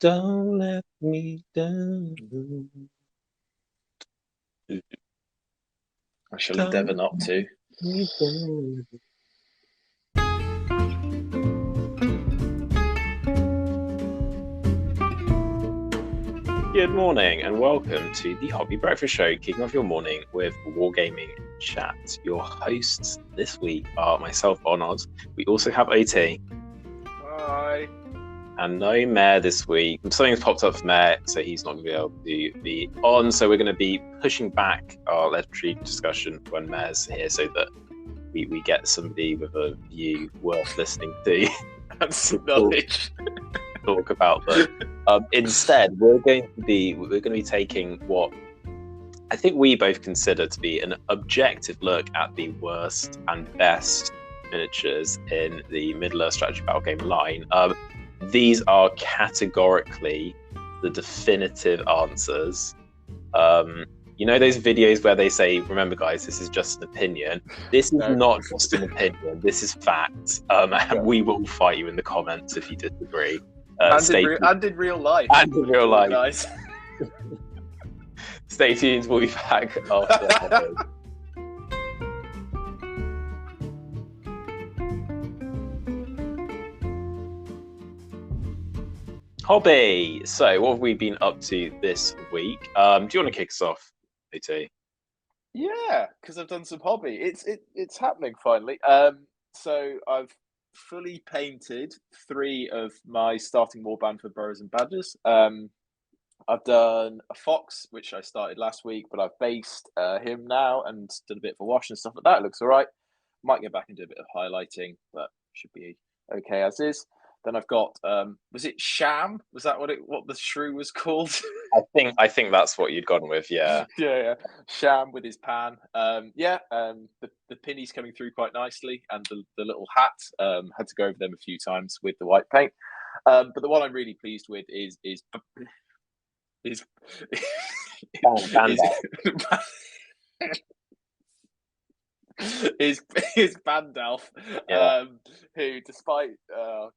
Don't let me down. I shall endeavour Don't not to. let me down. Good morning and welcome to the Hobby Breakfast Show, kicking off your morning with Wargaming Chat. Your hosts this week are myself, Onod. We also have OT. Hi. And no Mayor this week. Something's popped up for Mayor, so he's not going to be able to be on. So we're going to be pushing back our legendary discussion when Mayor's here so that we get somebody with a view worth listening to. And some knowledge. Talk about them. Instead, we're going to be taking what I think we both consider to be an objective look at the worst and best miniatures in the Middle-earth strategy battle game line. These are categorically the definitive answers. You know those videos where they say, remember guys, this is just an opinion. This is not just an opinion, this is fact. And we will fight you in the comments if you disagree. And in real life. And in real life. Guys. Stay tuned, we'll be back after. Hobby. So, what have we been up to this week? Do you want to kick us off, OT? Yeah, because I've done some hobby. It's happening finally. So I've fully painted 3 of my starting warband for Burrows and Badgers. I've done a fox, which I started last week, but I've based him now and done a bit of a wash and stuff like that. It looks all right. Might get back and do a bit of highlighting, but should be okay as is. Then I've got was it Sham? Was that what the shrew was called? I think that's what you'd gone with, yeah. yeah. Sham with his pan. The pinny's coming through quite nicely, and the little hat. Had to go over them a few times with the white paint. But the one I'm really pleased with is is Bandalf, who despite how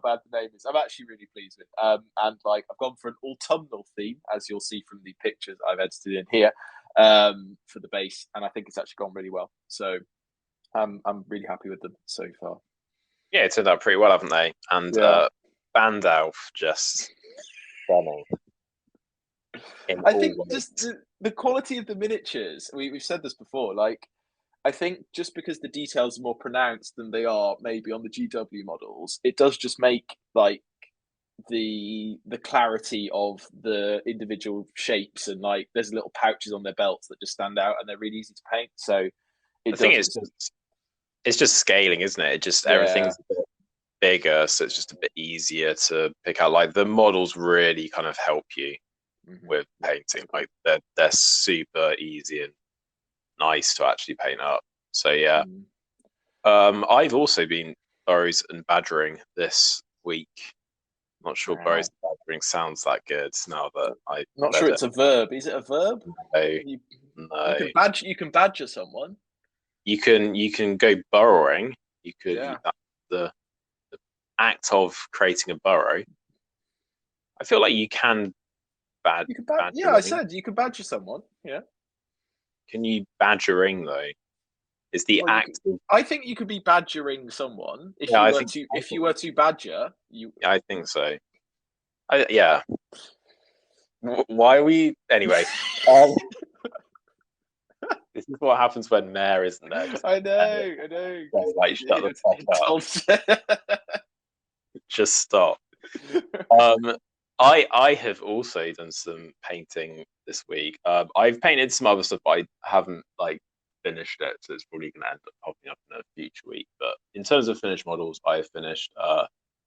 bad the name is, I'm actually really pleased with. And like I've gone for an autumnal theme, as you'll see from the pictures I've edited in here, for the base, and I think it's actually gone really well. So I'm really happy with them so far. Yeah, it turned out pretty well, haven't they? And Bandalf just stunning. I think just the quality of the miniatures. We've said this before, like. I think just because the details are more pronounced than they are maybe on the GW models, it does just make like the clarity of the individual shapes, and like there's little pouches on their belts that just stand out and they're really easy to paint. So it's just scaling, isn't it? It just everything's a bit bigger, so it's just a bit easier to pick out. Like the models really kind of help you with painting. Like they're super easy and nice to actually paint up. So yeah. I've also been burrows and badgering this week. Not sure burrows and badgering sounds that good now that I not sure it's a verb. Is it a verb? No. You can badger someone. You can go burrowing. You could the act of creating a burrow. I feel like you can badger. Yeah, I said you can badger someone. Yeah. Can you badgering though? Is the act? I think you could be badgering someone if you were to badger you. I think so. Yeah. Why are we anyway? This is what happens when Mayor isn't there. I know. Like, shut the fuck up. Just stop. I have also done some painting this week. I've painted some other stuff, but I haven't like finished it, so it's probably going to end up popping up in a future week. But in terms of finished models, I have finished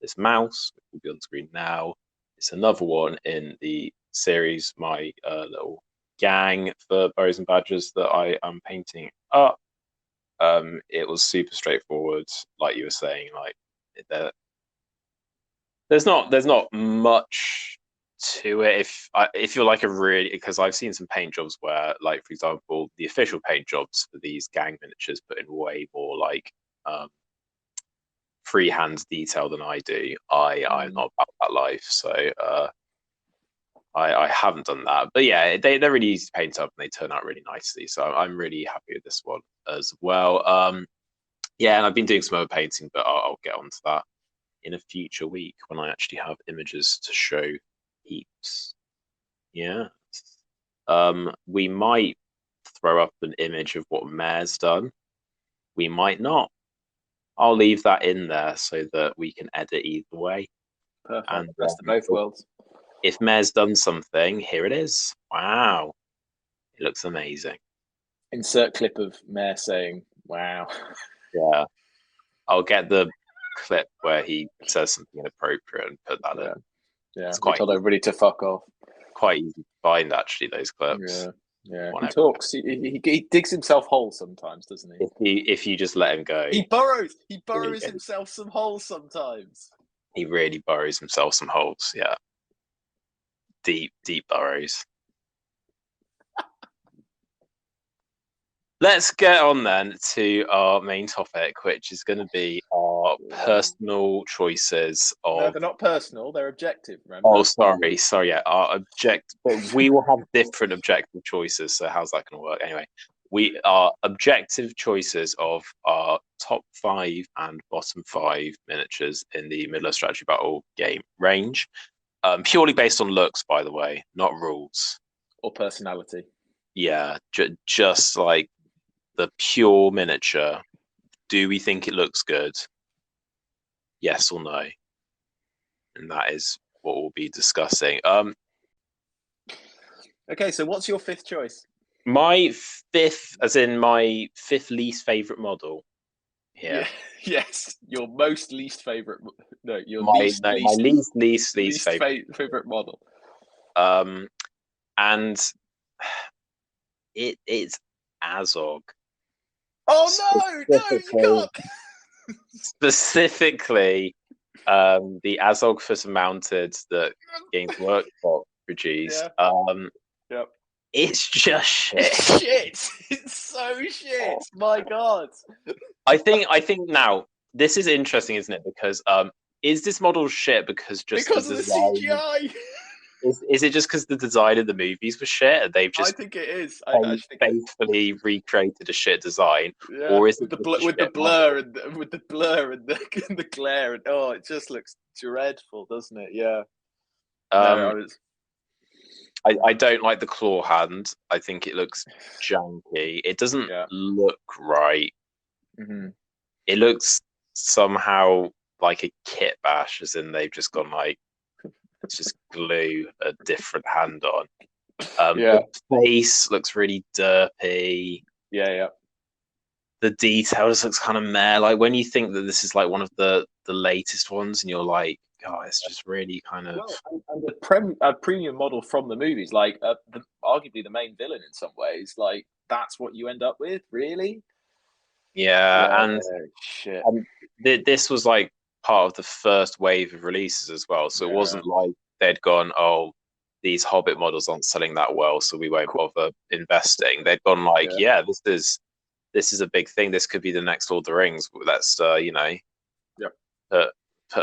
this mouse, which will be on screen now. It's another one in the series, my little gang for Burrows and Badgers that I am painting up. It was super straightforward, like you were saying. Like there's not much to it if you're like a really, because I've seen some paint jobs where, like for example, the official paint jobs for these gang miniatures put in way more like freehand detail than I do. I'm not about that life, so I haven't done that. But yeah, they're really easy to paint up and they turn out really nicely. So I'm really happy with this one as well. Yeah, and I've been doing some other painting, but I'll get onto that in a future week when I actually have images to show heaps. Yeah. We might throw up an image of what Mare's done. We might not. I'll leave that in there so that we can edit either way. Perfect. And Best of both worlds. If Mare's done something, here it is. Wow. It looks amazing. Insert clip of Mare saying, wow. Yeah. I'll get the clip where he says something inappropriate and put that in. Yeah, it's quite told everybody to fuck off. Quite easy to find, actually, those clips. Yeah. He talks. He digs himself holes sometimes, doesn't he? If you just let him go. He burrows himself some holes sometimes. He really burrows himself some holes, yeah. Deep burrows. Let's get on then to our main topic, which is going to be our personal choices of... No, they're not personal, they're objective, remember? Oh, sorry, yeah. We will have different objective choices, so how's that going to work? Anyway, we are objective choices of our top 5 and bottom 5 miniatures in the Middle-earth Strategy Battle game range. Purely based on looks, by the way, not rules. Or personality. Yeah, just like the pure miniature. Do we think it looks good? Yes or no? And that is what we'll be discussing. Okay, so what's your 5th choice? My 5th, as in my 5th least favorite model. Yeah. Yes, your most least favorite. No, your my least favorite model. And it's Azog. Oh no, you can't. Specifically, the Azog foot mounted that Games Workshop produced. Yep. It's just shit. It's shit. It's so shit. Oh. My God. I think now this is interesting, isn't it? Because is this model shit because of the CGI? Is it just because the design of the movies was shit? And they've just I think it is. faithfully recreated a shit design, or is it with the blur and the glare and it just looks dreadful, doesn't it? Yeah. I don't like the claw hand. I think it looks janky. It doesn't look right. Mm-hmm. It looks somehow like a kit bash, as in they've just gone like, let's just glue a different hand on. The face looks really derpy. Yeah. The details looks kind of meh. Like when you think that this is like one of the latest ones, and you're like, oh, it's just really kind of. Well, and the premium model from the movies, like arguably the main villain in some ways, like that's what you end up with, really. Yeah, and shit. This was like part of the first wave of releases as well, so it wasn't like they'd gone, oh, these Hobbit models aren't selling that well, so we won't bother investing. They'd gone like, this is a big thing. This could be the next Lord of the Rings. Let's put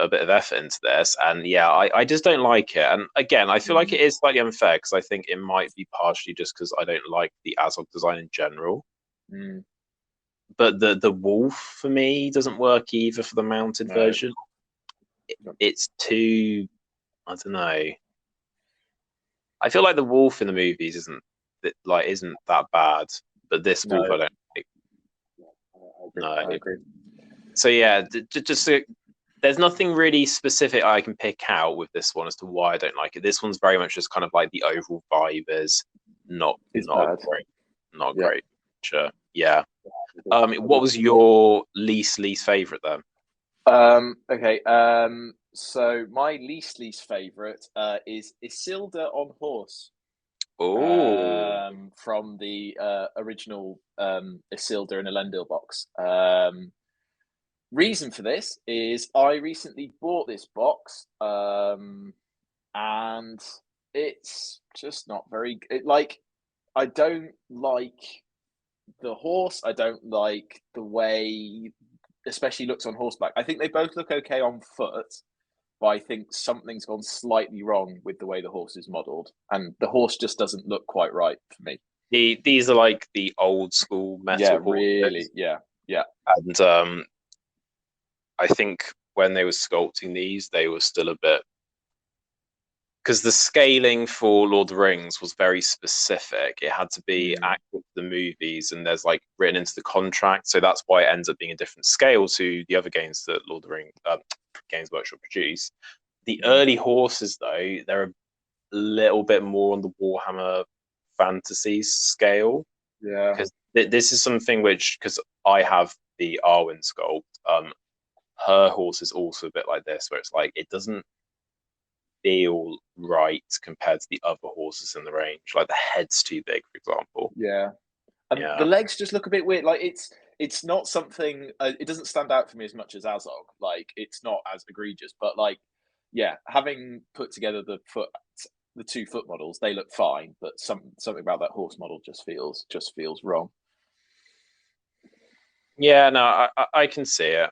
a bit of effort into this. And I just don't like it. And again, I feel like it is slightly unfair because I think it might be partially just because I don't like the Azog design in general. But the wolf for me doesn't work either for the mounted version. It's too, I don't know. I feel like the wolf in the movies isn't that bad, but this wolf I don't like. I agree. So there's nothing really specific I can pick out with this one as to why I don't like it. This one's very much just kind of like the overall vibe is not great. Sure. Yeah. What was your least favorite then? Okay. So my least favorite is Isildur on horse. From the original Isildur in a Elendil box. Reason for this is I recently bought this box, and it's just not very. I don't like the horse. I don't like the way especially looks on horseback. I think they both look okay on foot, but I think something's gone slightly wrong with the way the horse is modelled, and the horse just doesn't look quite right for me. These are like the old school metal Really, horses, yeah. and I think when they were sculpting these, they were still a bit, because the scaling for Lord of the Rings was very specific. It had to be accurate to the movies, and there's like written into the contract, so that's why it ends up being a different scale to the other games that Lord of the Rings Games Workshop produce. The early horses, though, they're a little bit more on the Warhammer Fantasy scale. Yeah, because this is something which, because I have the Arwen sculpt, her horse is also a bit like this, where it's like it doesn't feel right compared to the other horses in the range. Like the head's too big, for example. yeah. And Yeah, the legs just look a bit weird. Like it's not something. It doesn't stand out for me as much as Azog. Like it's not as egregious, but like yeah, having put together the 2 foot models, they look fine. But something about that horse model just feels wrong. yeah. No, I can see it.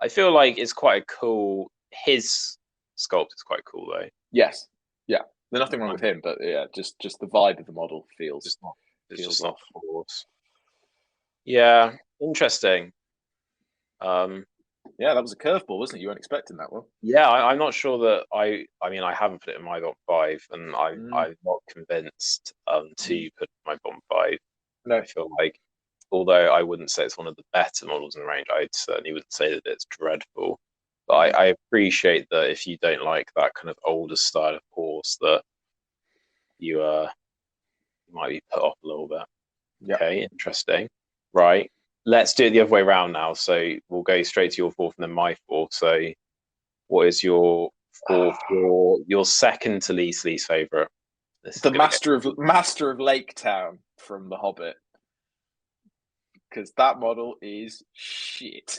I feel like it's quite a cool. His sculpt is quite cool though. Yes, yeah. There's nothing wrong with him, but yeah, just the vibe of the model feels It's feels just not off. horse. Yeah, interesting. Yeah, that was a curveball, wasn't it? You weren't expecting that one. Yeah, I'm not sure that I mean, I haven't put it in my bottom 5, and Mm. I'm not convinced to put it in my bottom 5. No. I feel like, although I wouldn't say it's one of the better models in the range, I certainly wouldn't say that it's dreadful. But I appreciate that if you don't like that kind of older style of horse, that you might be put off a little bit. Yeah. Okay, interesting. Right. Let's do it the other way around now. So we'll go straight to your fourth and then my fourth. So what is your fourth, your second to least favorite? The Master of Lake Town from The Hobbit. Because that model is shit.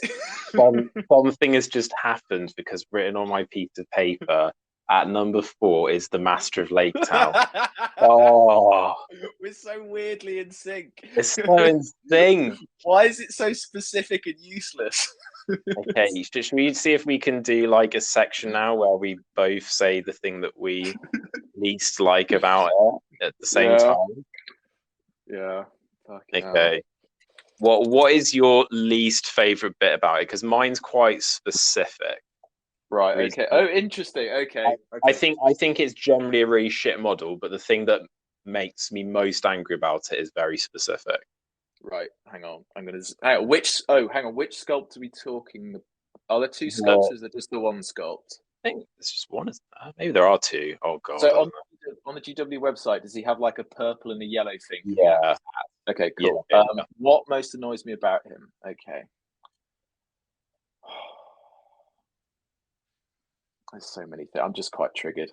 One thing has just happened, because written on my piece of paper at number 4 is the Master of Lake Town. Oh, we're so weirdly in sync. It's so in sync. Why is it so specific and useless? Okay, should we see if we can do like a section now where we both say the thing that we least like about it at the same time? Yeah. Okay. What is your least favorite bit about it? Because mine's quite specific. Right. Okay. Oh, interesting. Okay. I think it's generally a really shit model, but the thing that makes me most angry about it is very specific. Right. Hang on. I'm gonna. Hang on. Which sculpt are we talking? Are there 2 sculpts? Or is there just the one sculpt? I think it's just one, isn't there? Maybe there are 2. Oh god. So on the GW website, does he have like a purple and a yellow thing? Yeah. Okay, cool. Yeah. What most annoys me about him? Okay. There's so many things. I'm just quite triggered.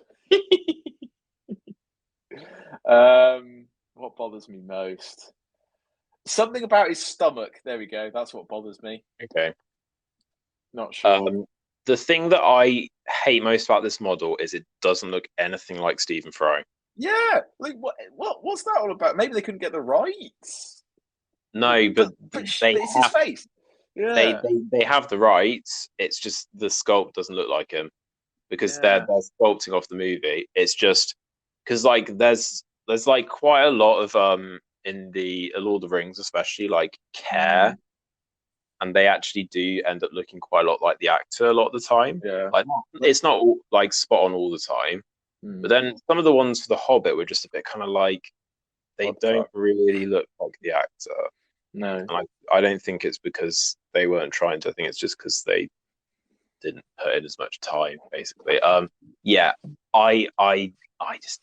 What bothers me most? Something about his stomach. There we go. That's what bothers me. Okay. Not sure. The thing that I hate most about this model is it doesn't look anything like Stephen Fry. Yeah, like what's that all about? Maybe they couldn't get the rights. No, but it's his face. Yeah, they have the rights. It's just the sculpt doesn't look like him, because they're sculpting off the movie. It's just because like there's like quite a lot of in the Lord of the Rings, especially, like care, and they actually do end up looking quite a lot like the actor a lot of the time. Yeah, like it's not all, like spot on all the time, but then some of the ones for the Hobbit were just a bit kind of like they don't really look like the actor. No, and I don't think it's because they weren't trying to. I think it's just because they didn't put in as much time, basically. Yeah, I just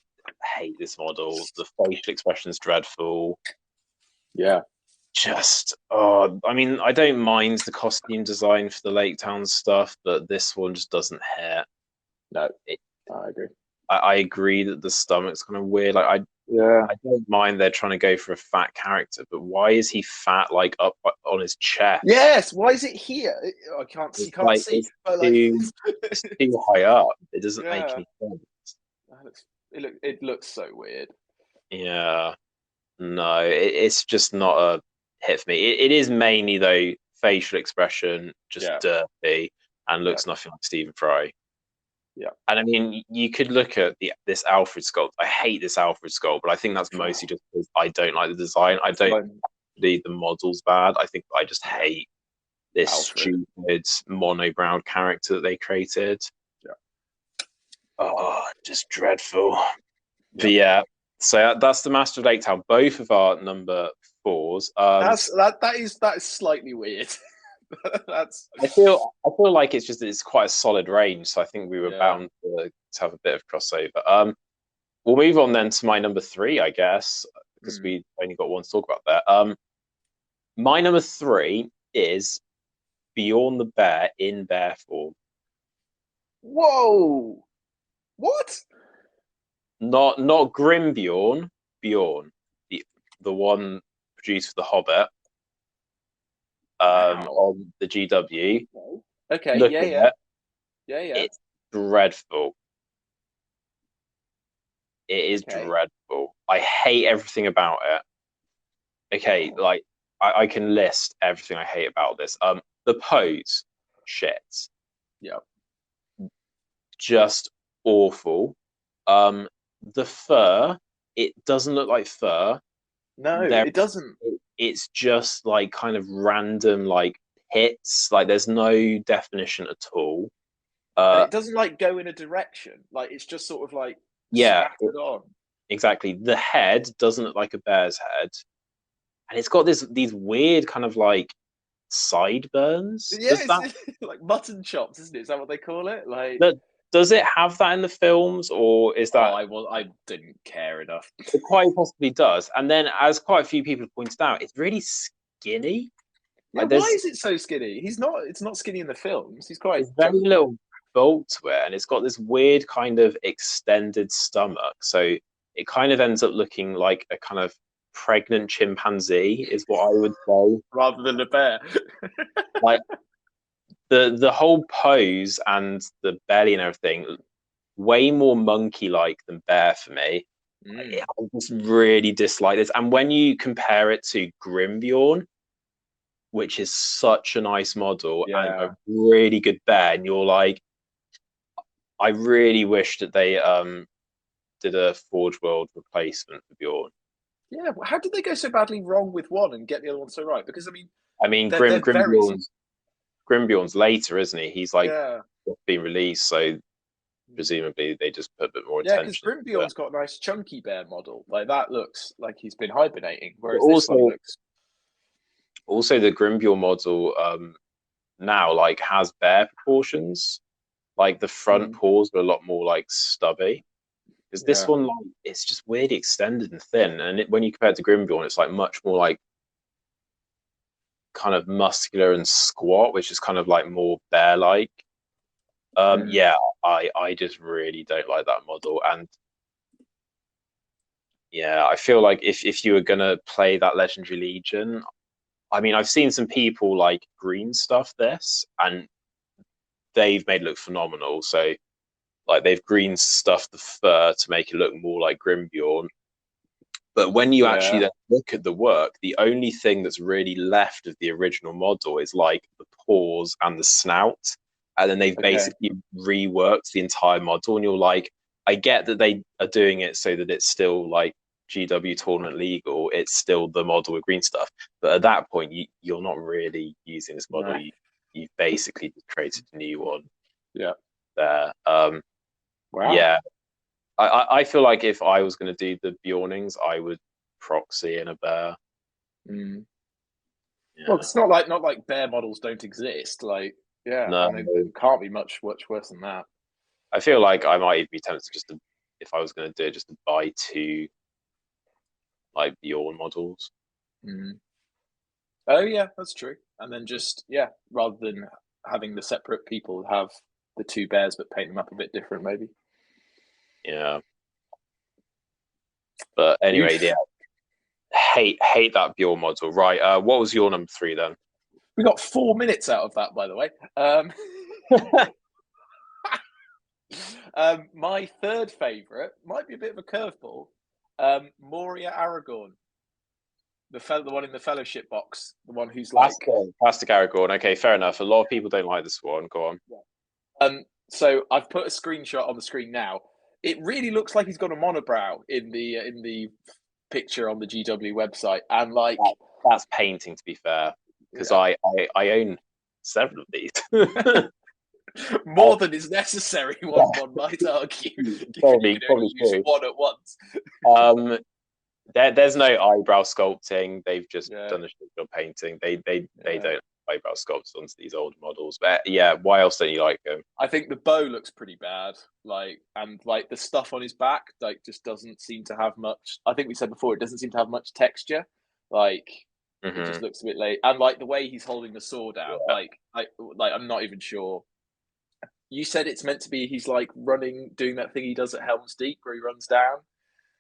hate this model. The facial expression is dreadful. Yeah. I mean, I don't mind the costume design for the Lake Town stuff, but this one just doesn't hit. No, I agree. I agree that the stomach's kind of weird. Like I don't mind they're trying to go for a fat character, but why is he fat like up on his chest? Yes, why is it here? I can't see. It's too high up. It doesn't make any sense. It looks so weird. Yeah, no, it's just not a hit for me. It is mainly though facial expression just Yeah. dirty and Yeah. looks nothing like Stephen Fry. Yeah. And I mean, you could look at this Alfred sculpt. I hate this Alfred sculpt, but I think that's mostly just because I don't like the design. I don't the model's bad. I think I just hate this Alfred. stupid mono-browed character that they created. Yeah. Oh, just dreadful. But yeah, so that's the Master of Lake Town. Both of our number 4s. That is slightly weird. I feel like it's quite a solid range, so I think we were bound to have a bit of crossover. We'll move on then to my number 3, I guess, because we only got one to talk about there. My number 3 is Bjorn the Bear in bear form. Whoa! What? Not Grim Bjorn, Bjorn, the one produced for The Hobbit, on the GW. Okay, Look yeah. at it. It's dreadful. It is dreadful. I hate everything about it. Okay, like I can list everything I hate about this. The pose, shit. Yeah. Just awful. The fur, it doesn't look like fur. No, it doesn't. It's just like kind of random like hits. Like there's no definition at all. And it doesn't like go in a direction. Like it's just sort of like scattered on. Exactly. The head doesn't look like a bear's head, and it's got these weird kind of like sideburns. Yeah, it's like mutton chops, isn't it? Is that what they call it? Like, does it have that in the films, or is that? I didn't care enough. It quite possibly does. And then, as quite a few people pointed out, it's really skinny. Yeah, like, why is it so skinny? He's not. It's not skinny in the films. He's quite. There's very little bulk to it, and it's got this weird kind of extended stomach. So it kind of ends up looking like a kind of pregnant chimpanzee, is what I would say, rather than a bear. Like the whole pose and the belly and everything, way more monkey-like than bear for me. I just really dislike this. And when you compare it to Grimbjorn, which is such a nice model and a really good bear, and you're like, I really wish that they did a Forge World replacement for Bjorn. Yeah, how did they go so badly wrong with one and get the other one so right? Because I mean, Grimbjorn's later, isn't he? He's like been released, so presumably they just put a bit more attention. Yeah, because Grimbjorn's got a nice chunky bear model. Like that looks like he's been hibernating, whereas this one looks. Also, the Grimbjorn model now like has bear proportions. Like the front paws are a lot more like stubby. Because this one, like, it's just weirdly extended and thin, and when you compare it to Grimbjorn, it's like much more like kind of muscular and squat, which is kind of like more bear-like. Yeah, I just really don't like that model, and yeah, I feel like if you were gonna play that Legendary Legion, I mean, I've seen some people like green stuff this, and they've made it look phenomenal. So, like, they've green stuffed the fur to make it look more like Grimbjorn. But when you actually then look at the work, the only thing that's really left of the original model is like the paws and the snout. And then they've basically reworked the entire model. And you're like, I get that they are doing it so that it's still like GW tournament legal. It's still the model with green stuff. But at that point, you're not really using this model. No. You've basically created a new one. Yeah. There. Wow. Yeah. I feel like if I was going to do the Bjornings, I would proxy in a bear. Yeah. Well, it's not like bear models don't exist. Like, no. I mean, it can't be much worse than that. I feel like I might even be tempted just to, if I was going to do it, just to buy 2 like Bjorn models. Oh yeah, that's true. And then just rather than having the separate people have the 2 bears but paint them up a bit different, maybe. Yeah. But anyway, hate that Bjorn model. Right. What was your number 3 then? We got 4 minutes out of that, by the way. My third favourite might be a bit of a curveball. Moria Aragorn. The one in the fellowship box, the one who's like plastic Aragorn. Okay, fair enough. A lot of people don't like this one. Go on. So I've put a screenshot on the screen now. It really looks like he's got a monobrow in the picture on the GW website, and like that's painting, to be fair, because I own several of these. More than is necessary, one might argue. Probably use true. one at once. There's no eyebrow sculpting. They've just done a shit job painting. They don't have eyebrow sculpts onto these old models. But yeah, why else don't you like them? I think the bow looks pretty bad. And the stuff on his back, just doesn't seem to have much. I think we said before, it doesn't seem to have much texture. It just looks a bit late. And the way he's holding the sword out, I'm not even sure. You said it's meant to be he's running, doing that thing he does at Helm's Deep where he runs down.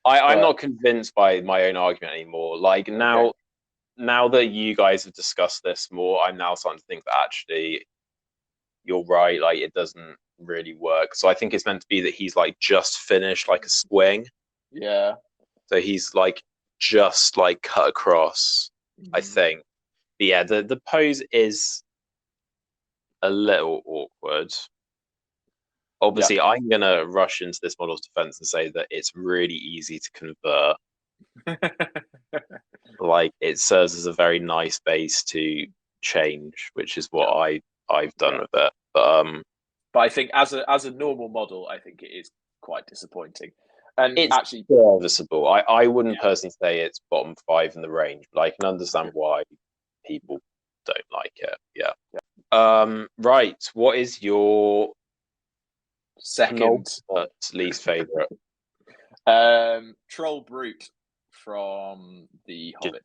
I'm not convinced by my own argument anymore. Now that you guys have discussed this more, I'm now starting to think that actually you're right. It doesn't really work. So I think it's meant to be that he's just finished a swing. Yeah. So he's just cut across. I think. But yeah, the pose is a little awkward. Obviously, I'm going to rush into this model's defense and say that it's really easy to convert. It serves as a very nice base to change, which is what I've done with it. But I think as a normal model, I think it is quite disappointing. And it's actually serviceable. I wouldn't personally say it's bottom 5 in the range, but I can understand why people don't like it. Yeah. Right. What is your second least favorite? Troll Brute from the Hobbit.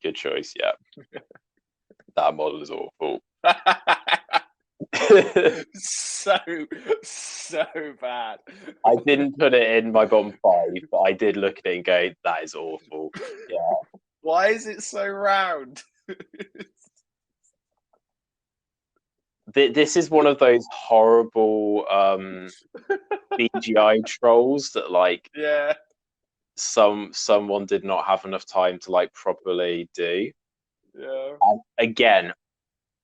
Good choice. Yeah. That model is awful. so bad. I didn't put it in my bottom 5, but I did look at it and go, that is awful. Yeah. Why is it so round? This is one of those horrible CGI trolls that someone did not have enough time to properly do. Yeah. And again,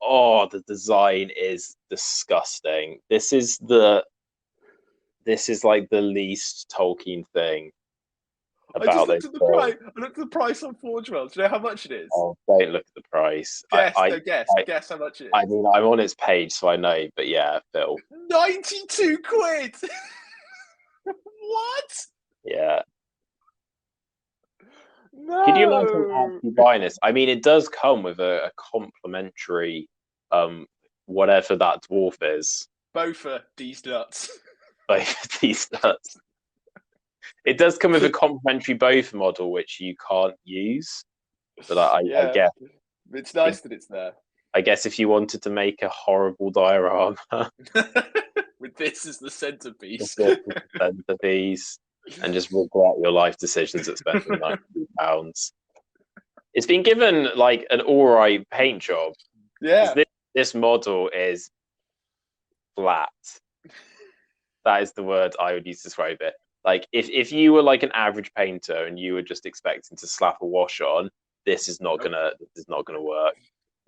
the design is disgusting. This is the least Tolkien thing about I looked at the price. I looked at the price on Forge World. Do you know how much it is? Oh, don't look at the price. Guess how much it is. I mean, I'm on its page, so I know. But yeah, Phil. 92 quid. What? Yeah. No. Can you imagine actually buying this? I mean, it does come with a complimentary, whatever that dwarf is. Both are these nuts. These nuts. It does come with a complimentary Bofa model, which you can't use. But I guess it's nice that it's there. I guess if you wanted to make a horrible diorama with this as the centerpiece, and just regret your life decisions at spending £92. It's been given an alright paint job. Yeah. This model is flat. That is the word I would use to describe it. If you were an average painter and you were just expecting to slap a wash on, this is not gonna work.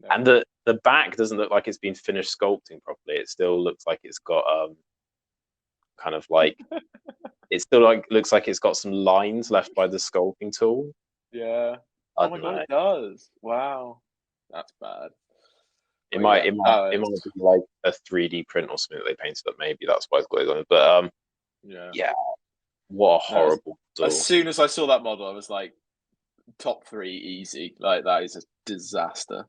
No. And the back doesn't look like it's been finished sculpting properly. It still looks like it's got it still looks like it's got some lines left by the sculpting tool. Yeah. Oh my god, it does. Wow, that's bad. It might be a 3D print or something that they painted up. Maybe that's why it's got it on it. But yeah. What a horrible model. As soon as I saw that model, I was like, top 3 easy. That is a disaster.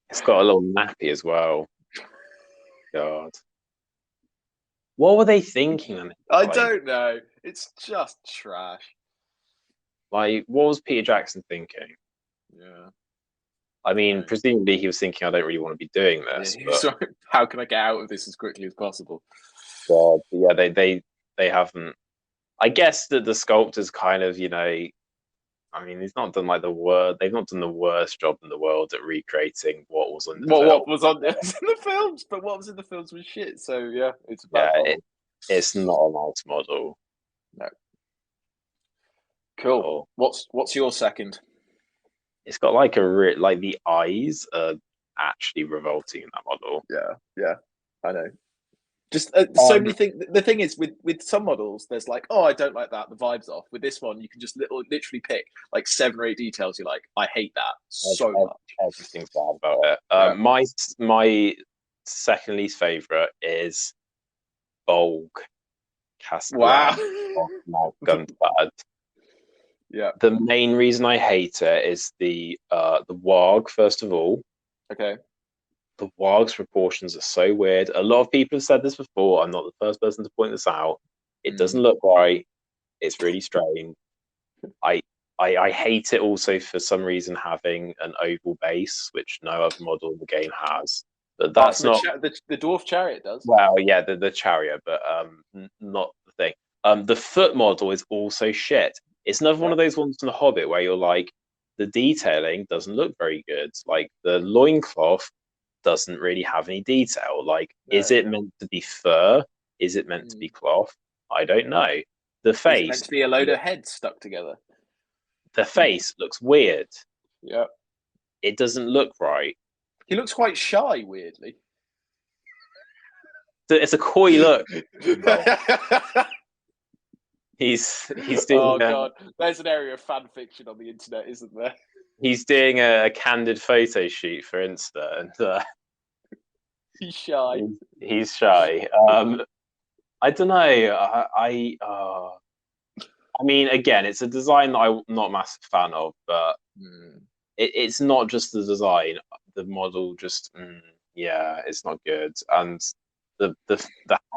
It's got a little nappy as well. God. What were they thinking? I don't know. It's just trash. What was Peter Jackson thinking? Yeah. I mean, presumably he was thinking, I don't really want to be doing this. Yeah, but... how can I get out of this as quickly as possible? God, yeah, they haven't. I guess that the sculptors kind of, I mean, he's not done they've not done the worst job in the world at recreating what was on the film. What was on in the films, but what was in the films was shit. So yeah, it's a bad model. It's not a nice model. No. Cool. What's your second? it's got like like the eyes are actually revolting in that model. Yeah, I know. Just so Um, many things. The thing is, with some models, there's like, oh, I don't like that. The vibe's off. With this one, you can just literally pick like 7 or 8 details. You're like, I hate that so much. Everything's bad about it. Yeah. My second least favorite is Bolg Wow. Castellan of Gunpad. Yeah. The main reason I hate it is the warg. First of all, Okay. the warg's proportions are so weird. A lot of people have said this before. I'm not the first person to point this out. It doesn't look right. It's really strange. I hate it also for some reason having an oval base, which no other model in the game has. But that's not the dwarf chariot does. well, yeah, the chariot, but not the thing. The foot model is also shit. It's another one of those ones in the Hobbit where you're like, the detailing doesn't look very good. Like the loincloth doesn't really have any detail. Like, is it meant to be fur? Is it meant to be cloth? I don't know. The Is it meant face, to be a load of heads stuck together? the face looks weird. Yeah. It doesn't look right. He looks quite shy, weirdly. It's a coy look. He's doing. Oh god, there's an area of fan fiction on the internet, isn't there? He's doing a candid photo shoot for Insta, and he's shy. He's shy. I don't know. I mean, again, it's a design that I'm not a massive fan of, but it's not just the design. The model just, yeah, it's not good, and the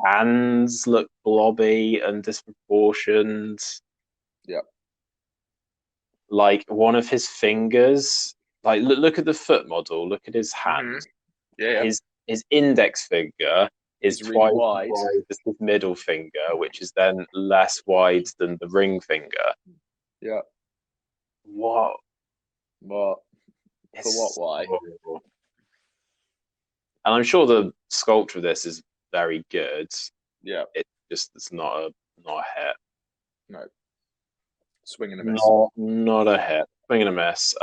hands look blobby and disproportioned. Yeah. Like one of his fingers, like look at the foot model. Look at his hand. Yeah. His index finger is twice really as wide as his middle finger, which is then less wide than the ring finger. Yeah. What? For what? Why? Horrible. And I'm sure the sculpture of this is very good. Yeah. It's not a hit. No. Swing and a miss. Not a hit. Swing and a miss.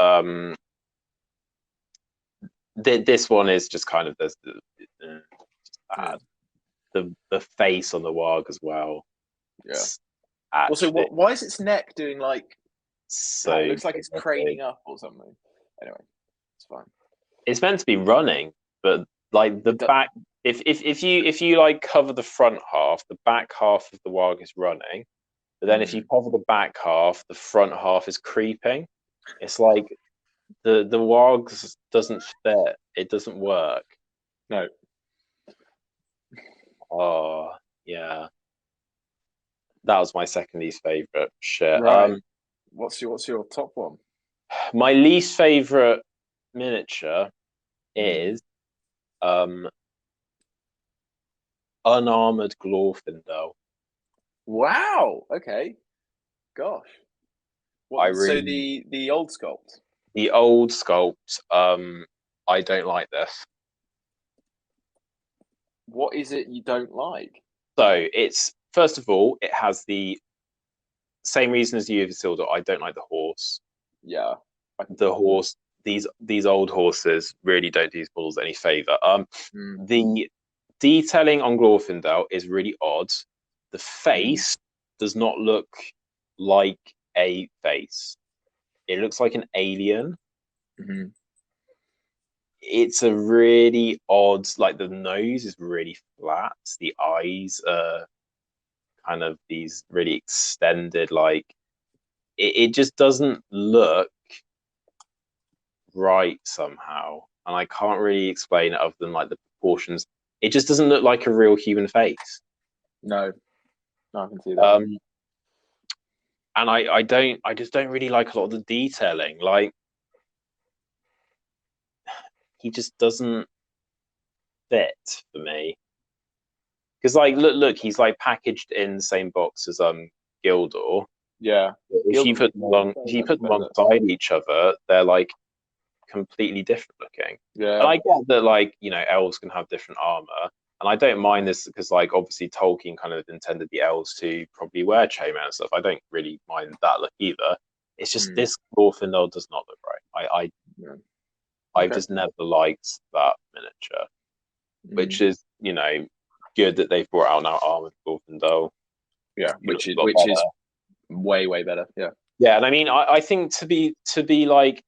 This one is just kind of bad. The face on the warg as well. Yeah. Also, why is its neck doing like? So it looks like it's craning up or something. Anyway, it's fine. It's meant to be running, but like the back. If you like cover the front half, the back half of the warg is running. But then if you cover the back half, the front half is creeping. It's like the warg doesn't fit. It doesn't work. No. Oh yeah, that was my second least favorite. Shit. Right. What's your top one? My least favorite miniature is unarmored Glorfindel. Wow. Okay. Gosh. So the old sculpt. The old sculpt. I don't like this. What is it you don't like? So it's first of all, it has the same reason as you, Isildur. I don't like the horse. Yeah. The horse. These old horses really don't do these models any favor. The detailing on Glorfindel is really odd. The face does not look like a face. It looks like an alien. It's a really odd, like the nose is really flat. The eyes are kind of these really extended, like it just doesn't look right somehow. And I can't really explain it other than like the proportions. It just doesn't look like a real human face. No, I can see that. And I just don't really like a lot of the detailing. Like he just doesn't fit for me. Because like look, he's like packaged in the same box as Gildor. Yeah. If you put them alongside each other, they're like completely different looking. Yeah. And I get that like, you know, elves can have different armor. And I don't mind this because like obviously Tolkien kind of intended the elves to probably wear chainmail and stuff. I don't really mind that look either. It's just this Glorfindel does not look right. I Yeah. I've Okay. just never liked that miniature, which is, you know, good that they've brought out now Armored Wolfendale. Yeah, It looks which a lot better. is way better. Yeah. Yeah, and I mean, I think to be like,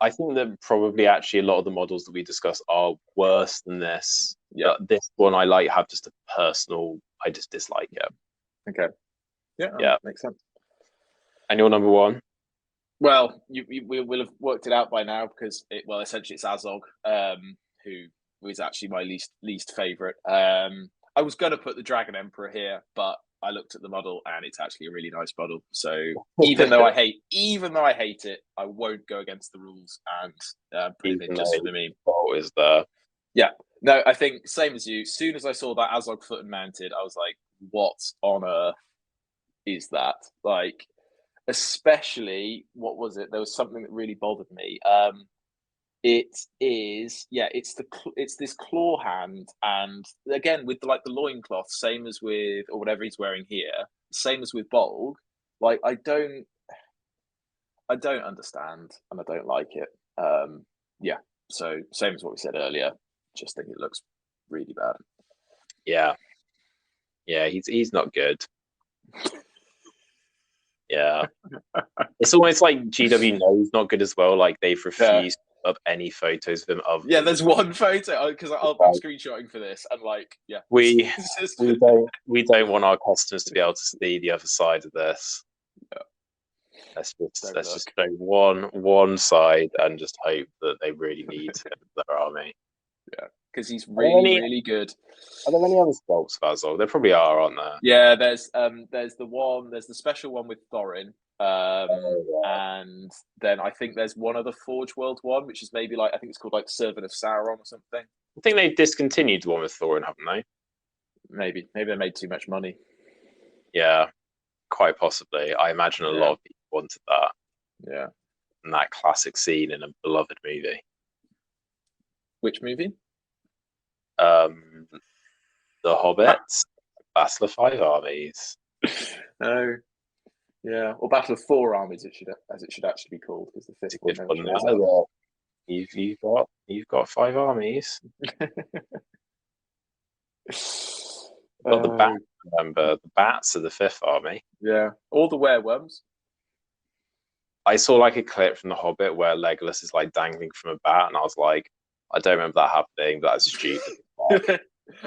I think that probably actually a lot of the models that we discuss are worse than this. Yeah. But this one I like, have just a personal, I just dislike it. Okay. Yeah. Yeah. Makes sense. And your number one? Well, we will have worked it out by now because essentially it's Azog, who was actually my least favorite. I was going to put the Dragon Emperor here, but I looked at the model and it's actually a really nice model. So even though I hate it, I won't go against the rules and put it in just for the meme. What is there? Yeah. No, I think same as you. As soon as I saw that Azog foot and mounted, I was like, what on earth is that? Like, especially, what was it? There was something that really bothered me. It's this claw hand, and again with the loincloth, same as with, or whatever he's wearing here, same as with Bolg. Like, I don't understand, and I don't like it. Yeah, so same as what we said earlier. Just think it looks really bad. Yeah, he's not good. Yeah, it's almost like GW knows not good as well. Like, they've refused of any photos of him. There's one photo because I'm screenshotting for this, and like, yeah, we don't want our customers to be able to see the other side of this. Yeah. Let's just go one side and just hope that they really need their army. Yeah, because he's really good. Are there any other sculpts of Azog? There probably are, aren't there? Yeah, there's the special one with Thorin, and then I think there's one other Forge World one, which is maybe like, I think it's called like Servant of Sauron or something. I think they've discontinued the one with Thorin, haven't they? Maybe they made too much money. Yeah, quite possibly. I imagine a lot of people wanted that. Yeah, and that classic scene in a beloved movie. Which movie? The Hobbit, Battle of Five Armies. Oh, yeah, or Battle of Four Armies. It should actually be called, because the fifth one shows up. You've got five armies. Got the bats. Remember, the bats are the fifth army. Yeah, all the werewolves. I saw like a clip from The Hobbit where Legolas is like dangling from a bat, and I was like, I don't remember that happening. That's stupid.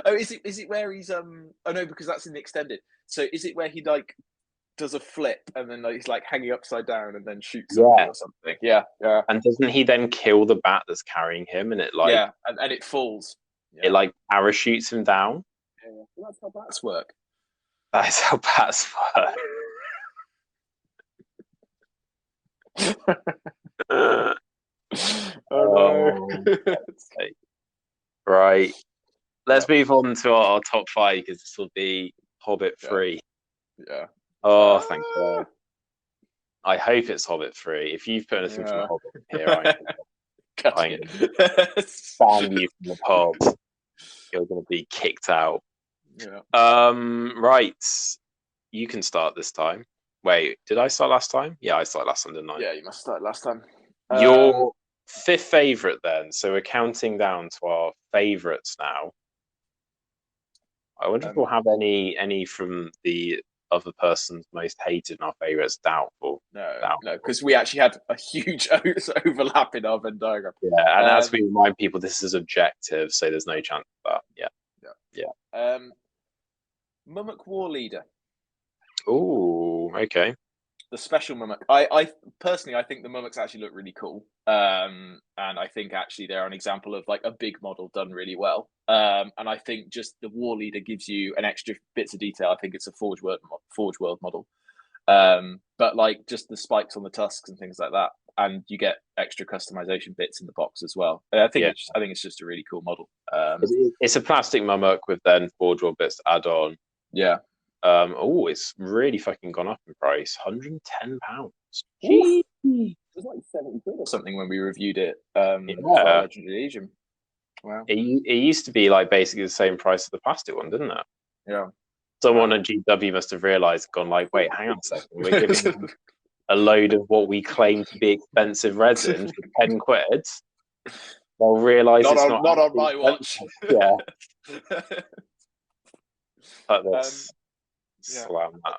Oh, is it where he's Oh no, because that's in the extended. So is it where he like does a flip and then like, he's like hanging upside down and then shoots something or something? Yeah. And doesn't he then kill the bat that's carrying him, and it like and it falls. It like parachutes him down. Yeah. Well, that's how bats work. That is how bats work. Right. Let's move on to our top five, because this will be Hobbit 3. Yeah. Oh, thank God. I hope it's Hobbit 3. If you've put anything from the Hobbit here, I'm going to ban you from the pod. You're going to be kicked out. Yeah. Right. You can start this time. Wait, did I start last time? Yeah, I started last time, didn't I? Yeah, you must start last time. Your fifth favourite then. So we're counting down to our favourites now. I wonder if we'll have any from the other person's most hated and our favourites. Doubtful. No, because we actually had a huge overlap in our Venn diagram. Yeah, and as we remind people, this is objective, so there's no chance of that. Yeah. Mummock War Leader. Ooh, okay. The special Mummock. I personally, I think the Mummocks actually look really cool. And I think actually they're an example of like a big model done really well. And I think just the War Leader gives you an extra bits of detail. I think it's a Forge World model. But like just the spikes on the tusks and things like that, and you get extra customization bits in the box as well. I think it's just a really cool model. It's a plastic Mummock with then Forge World bits to add on. Yeah. It's really fucking gone up in price. £110. It was like 70 quid or something when we reviewed it. Legendary Legion. Wow. It used to be like basically the same price as the plastic one, didn't it? Yeah. Someone at GW must have realised, gone like, wait, hang on a second, we're giving a a load of what we claim to be expensive resin for 10 quid, they'll realise it's not on my watch. Yeah. But Yeah. slam that.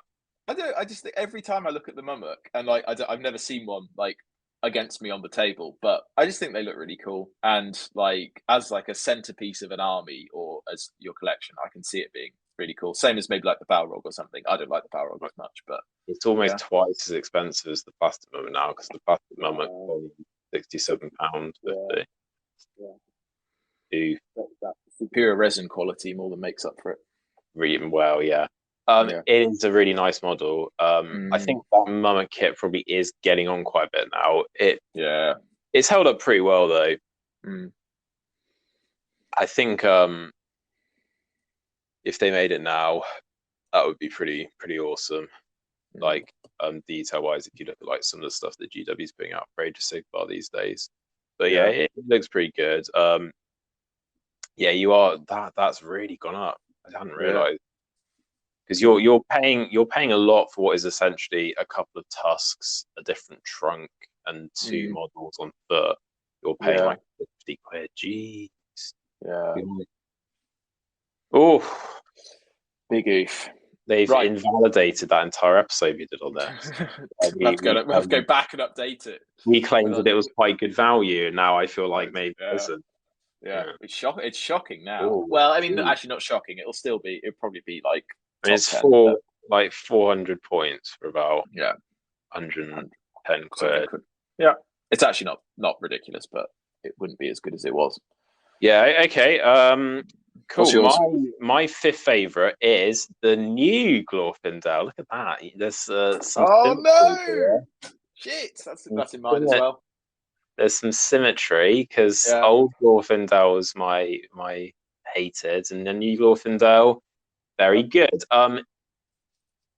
I just think every time I look at the Mummock, and like I've never seen one like against me on the table, but I just think they look really cool. And like as like a centerpiece of an army or as your collection, I can see it being really cool. Same as maybe like the Balrog or something. I don't like the Balrog as much, but it's almost twice as expensive as the plastic Mummock now, because the plastic Mummock is £67.50. Yeah. That superior resin quality more than makes up for it. Reading well, yeah. It is a really nice model. I think that Mummock kit probably is getting on quite a bit now. It's held up pretty well though. I think if they made it now, that would be pretty awesome. Like detail wise, if you look at like some of the stuff that GW's putting out for Age of Sigmar these days. But yeah, it looks pretty good. Yeah, you are that's really gone up. I hadn't realized. Because you're paying a lot for what is essentially a couple of tusks, a different trunk, and 2 models on foot. You're paying like 50 quid. Jeez. Yeah. Oh, big oof. They've invalidated that entire episode we did on this. We'll have to go back and update it. We claimed that it was quite good value, and now I feel like maybe it isn't. Yeah. It's shocking now. Ooh, well, I mean, actually not shocking. It'll probably be like it's 400 points for about 110 quid. Yeah, it's actually not ridiculous, but it wouldn't be as good as it was. Yeah. Okay. Cool. My 5th favorite is the new Glorfindel. Look at that. There's some. Oh no! Shit, that's in mine as well. There's some symmetry because old Glorfindel was my hated, and the new Glorfindel very good.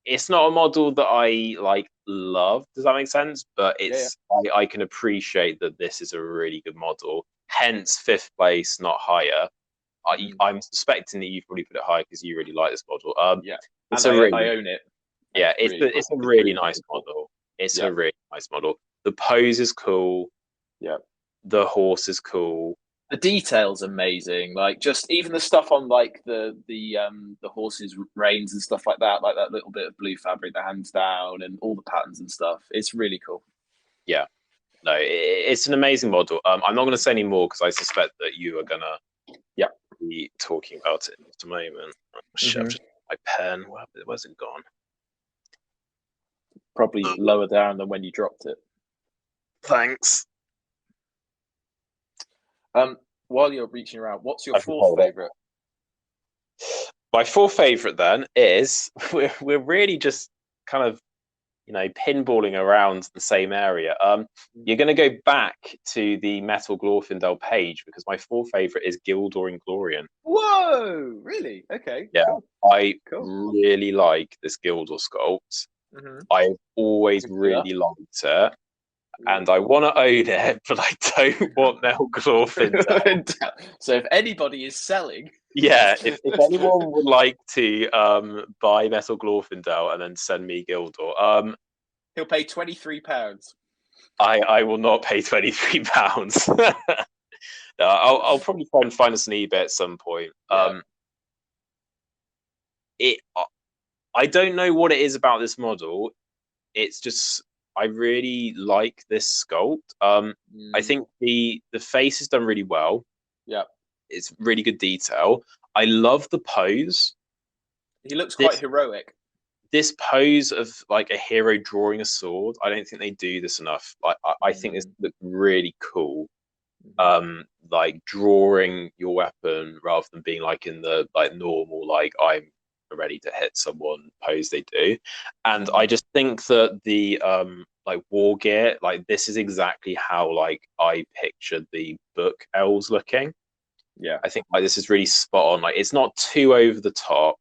It's not a model that I like love. Does that make sense? But it's I can appreciate that this is a really good model. Hence 5th place, not higher. I'm suspecting that you've probably put it high because you really like this model. It's I own it. Yeah, it's a really nice model. It's a really nice model. The pose is cool. Yeah. The horse is cool. The detail's amazing. Like just even the stuff on like the horse's reins and stuff like that little bit of blue fabric, the hands down, and all the patterns and stuff. It's really cool. Yeah. No, it's an amazing model. I'm not going to say any more because I suspect that you are going to be talking about it in just a moment. I've just my pen. Where's it gone? Probably lower down than when you dropped it. Thanks. While you're reaching around, what's your 4th favorite? My 4th favorite then is we're really just kind of pinballing around the same area. You're going to go back to the Metal Glorfindel page because my 4th favorite is Gildor Inglorian. Whoa, really? Okay. Yeah, cool. I really like this Gildor sculpt. I've always really liked it, and I want to own it, but I don't want Metal Glorfindel. So if anybody is selling, if anyone would like to buy Metal Glorfindel and then send me Gildor, he'll pay £23. I will not pay £23. I'll probably try and find us an eBay at some point. I don't know what it is about this model. It's just I really like this sculpt. I think the face is done really well. Yeah, it's really good detail. I love the pose. He looks quite heroic. This pose of like a hero drawing a sword, I don't think they do this enough. I think this looks really cool. Like drawing your weapon rather than being like in the like normal like I'm ready to hit someone pose they do. And I just think that the like war gear, like this is exactly how like I pictured the book elves looking. Yeah, I think like this is really spot on. Like it's not too over the top,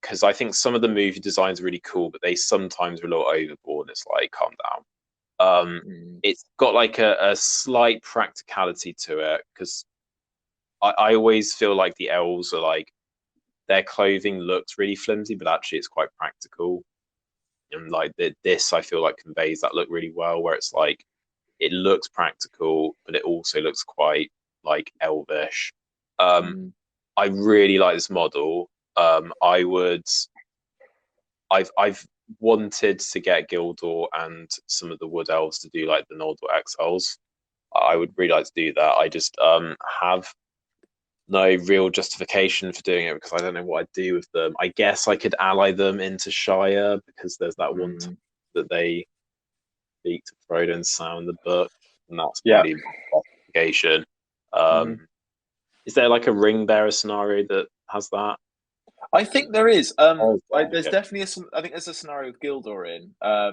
because I think some of the movie designs are really cool, but they sometimes are a little overboard. And it's like, calm down. It's got like a slight practicality to it, because I always feel like the elves are like, their clothing looks really flimsy, but actually it's quite practical. and like this I feel like conveys that look really well, where it's like it looks practical, but it also looks quite like elvish. I really like this model. I've wanted to get Gildor and some of the Wood Elves to do like the Noldor Exiles. I would really like to do that. I just have no real justification for doing it because I don't know what I'd do with them. I guess I could ally them into Shire because there's that one time that they speak to Frodo and Sam in the book, and that's probably justification. Is there like a ring bearer scenario that has that? I think there is. There's okay. definitely I think there's a scenario with Gildor in. I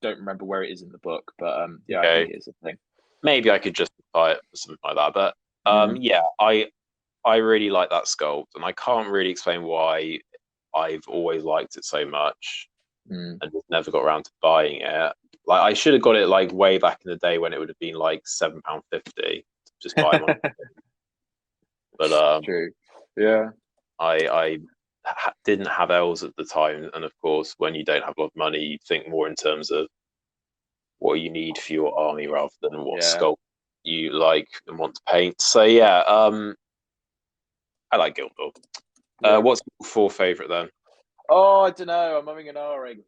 don't remember where it is in the book, but yeah, I think it is a thing. Maybe I could justify it for something like that, but yeah, I really like that sculpt, and I can't really explain why I've always liked it so much, and just never got around to buying it. Like I should have got it like way back in the day when it would have been like £7.50 to just buy one. But true, yeah. I didn't have elves at the time, and of course, when you don't have a lot of money, you think more in terms of what you need for your army rather than what sculpt you like and want to paint. So yeah, I like Gildor. What's your fourth favourite then? Oh, I don't know. I'm umming and ahhing.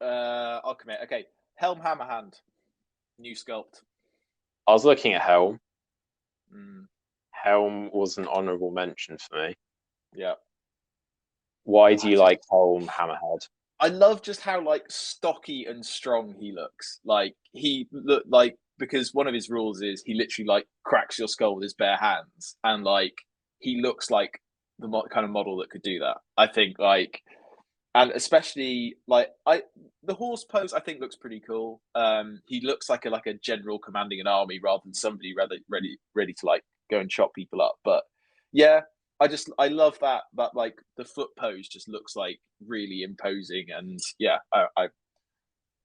I'll commit. Okay, Helm Hammerhand, new sculpt. I was looking at Helm. Helm was an honourable mention for me. Yeah. Why do you like Helm Hammerhead? I love just how like stocky and strong he looks. Like he look like, because one of his rules is he literally like cracks your skull with his bare hands, and like he looks like the kind of model that could do that. I think like, and especially like the horse pose I think looks pretty cool. He looks like a general commanding an army rather than somebody ready to like go and chop people up. But yeah, I love that like the foot pose just looks like really imposing, and yeah,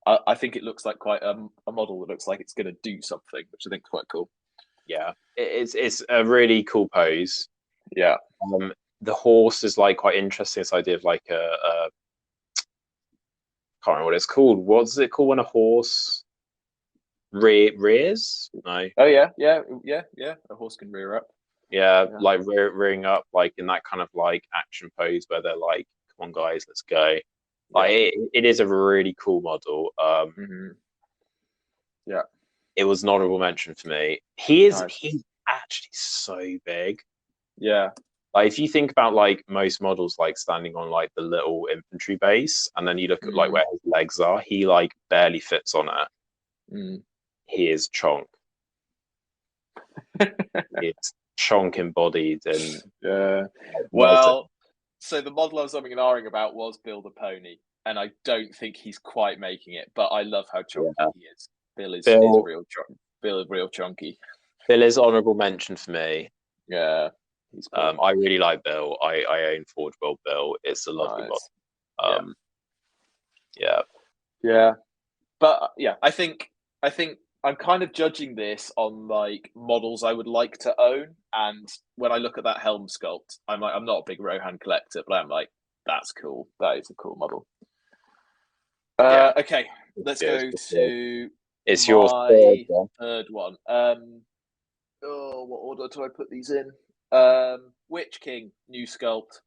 I think it looks like quite a model that looks like it's going to do something, which I think is quite cool. Yeah, it's a really cool pose. Yeah. The horse is like quite interesting. This idea of like a can't remember what it's called. What's it called when a horse rears? No. Oh yeah. A horse can rear up. Yeah, like rearing up, like in that kind of like action pose where they're like, "Come on, guys, let's go." Like it is a really cool model. Yeah, it was an honorable mention for me. He's actually so big. Yeah. Like if you think about like most models like standing on like the little infantry base, and then you look at like where his legs are, he like barely fits on it. He is chonk. It's chonk embodied, and well, so the model I was umming and ahhing about was Build a Pony, and I don't think he's quite making it, but I love how chonky he is. Bill is real chonky. Bill is real chonky. Bill is honourable mention for me. Yeah. Cool. I really like Bill. I own Forge World Bill. It's a lovely model. Yeah. But yeah, I think I'm kind of judging this on like models I would like to own, and when I look at that helm sculpt, I'm like, I'm not a big Rohan collector, but I'm like, that's cool. That is a cool model. Okay, let's go to your third one. What order do I put these in? Witch King, new sculpt.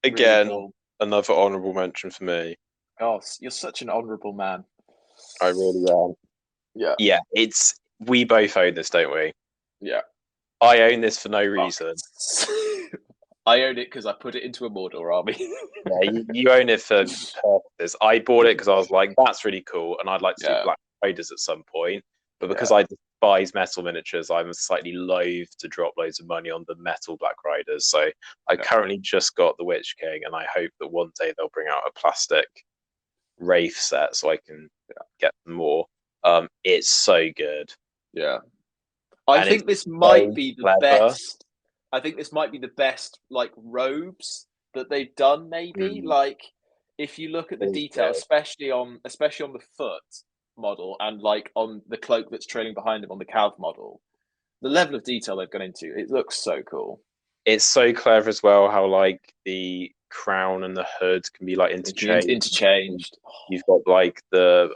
Again, really cool. Another honourable mention for me. Oh, you're such an honourable man. I really am. Yeah. We both own this, don't we? Yeah. I own this for no reason. I own it because I put it into a Mordor army. Yeah, you own it for purposes. I bought it because I was like, that's really cool, and I'd like to do Black Raiders at some point. But because I despise metal miniatures, I'm slightly loath to drop loads of money on the metal Black Riders. So I currently just got the Witch King, and I hope that one day they'll bring out a plastic Wraith set so I can get more. It's so good. Yeah. I think this might be the best. I think this might be the best like robes that they've done. Maybe like if you look at the detail, especially on the foot model and like on the cloak that's trailing behind him on the Calv model, the level of detail they've gone into, it looks so cool. It's so clever as well how like the crown and the hood can be like Interchanged. You've got like the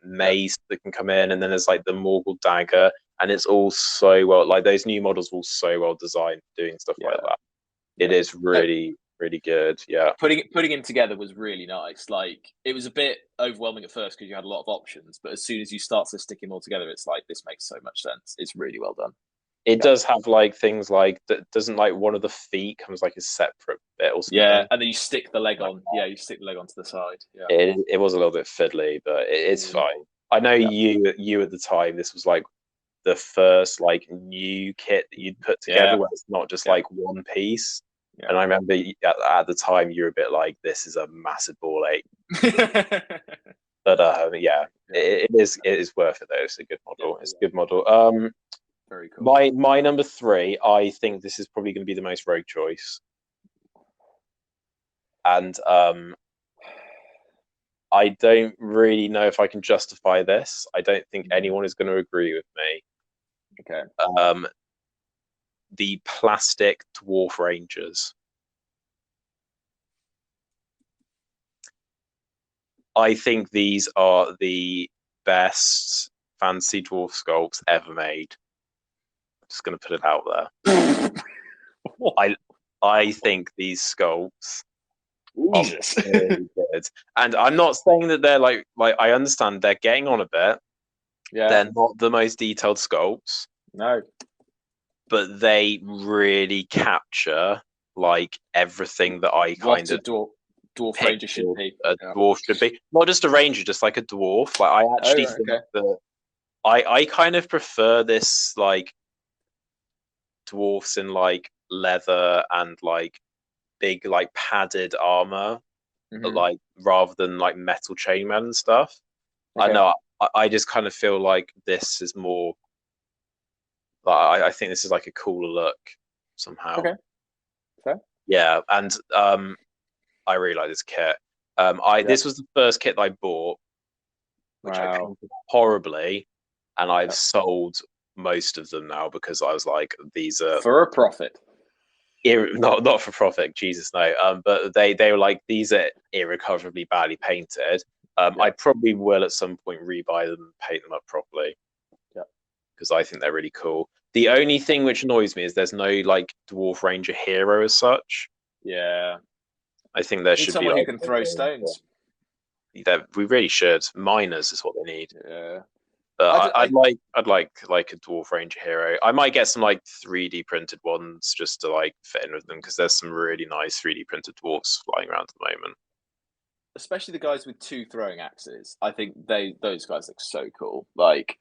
mace that can come in, and then there's like the Morgul dagger, and it's all so well, like those new models are all so well designed doing stuff like that. It is really, really good. Yeah. Putting him together was really nice. Like, it was a bit overwhelming at first because you had a lot of options, but as soon as you start to stick him all together, it's like, this makes so much sense. It's really well done. It does have like things like that. Doesn't like one of the feet comes like a separate bit or something. Yeah, and then you stick the leg on. Yeah, you stick the leg onto the side. Yeah, it was a little bit fiddly, but it's fine. I know you at the time. This was like the first like new kit that you'd put together, where it's not just like one piece. Yeah. And I remember at the time you were a bit like, "This is a massive ball ache." But it is worth it though. It's a good model. It's a good model. Very cool. My number 3, I think this is probably going to be the most rogue choice, and I don't really know if I can justify this. I don't think anyone is going to agree with me. Okay. The plastic dwarf rangers. I think these are the best fantasy dwarf sculpts ever made. I'm just going to put it out there. I think these sculpts are really good, and I'm not saying that they're like I understand they're getting on a bit. Yeah, they're not the most detailed sculpts. No, but they really capture like everything that I kind of dwarf ranger should be. Dwarf should be not just a ranger, just like a dwarf. Like I actually think that I kind of prefer this like dwarfs in like leather and like big like padded armor, like rather than like metal chainmail and stuff. I know I just kind of feel like this is more. I think this is like a cooler look somehow. Okay. Yeah, and I really like this kit. This was the first kit that I bought, which I painted horribly, and I've sold most of them now because I was like, these are for a profit. Not for profit, Jesus no. But they were like, these are irrecoverably badly painted. I probably will at some point rebuy them and paint them up properly. Yeah, because I think they're really cool. The only thing which annoys me is there's no like dwarf ranger hero as such. Yeah, I think there should be someone who can throw stones. We really should. Miners is what they need. Yeah. But I'd like a dwarf ranger hero. I might get some like 3D printed ones just to like fit in with them because there's some really nice 3D printed dwarfs flying around at the moment. Especially the guys with 2 throwing axes. I think those guys look so cool. Like,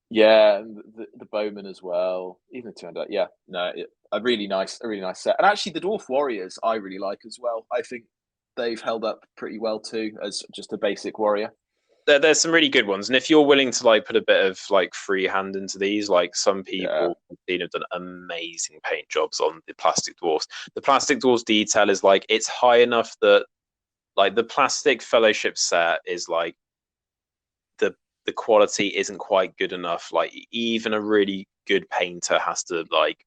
yeah, the bowman as well. Even the 200. Yeah, no, a really nice set. And actually, the dwarf warriors I really like as well. I think they've held up pretty well too as just a basic warrior. There's some really good ones, and if you're willing to like put a bit of like freehand into these, like some people have done amazing paint jobs on the plastic dwarfs. The plastic dwarfs detail is like it's high enough that like the plastic fellowship set is like the quality isn't quite good enough. Like even a really good painter has to like,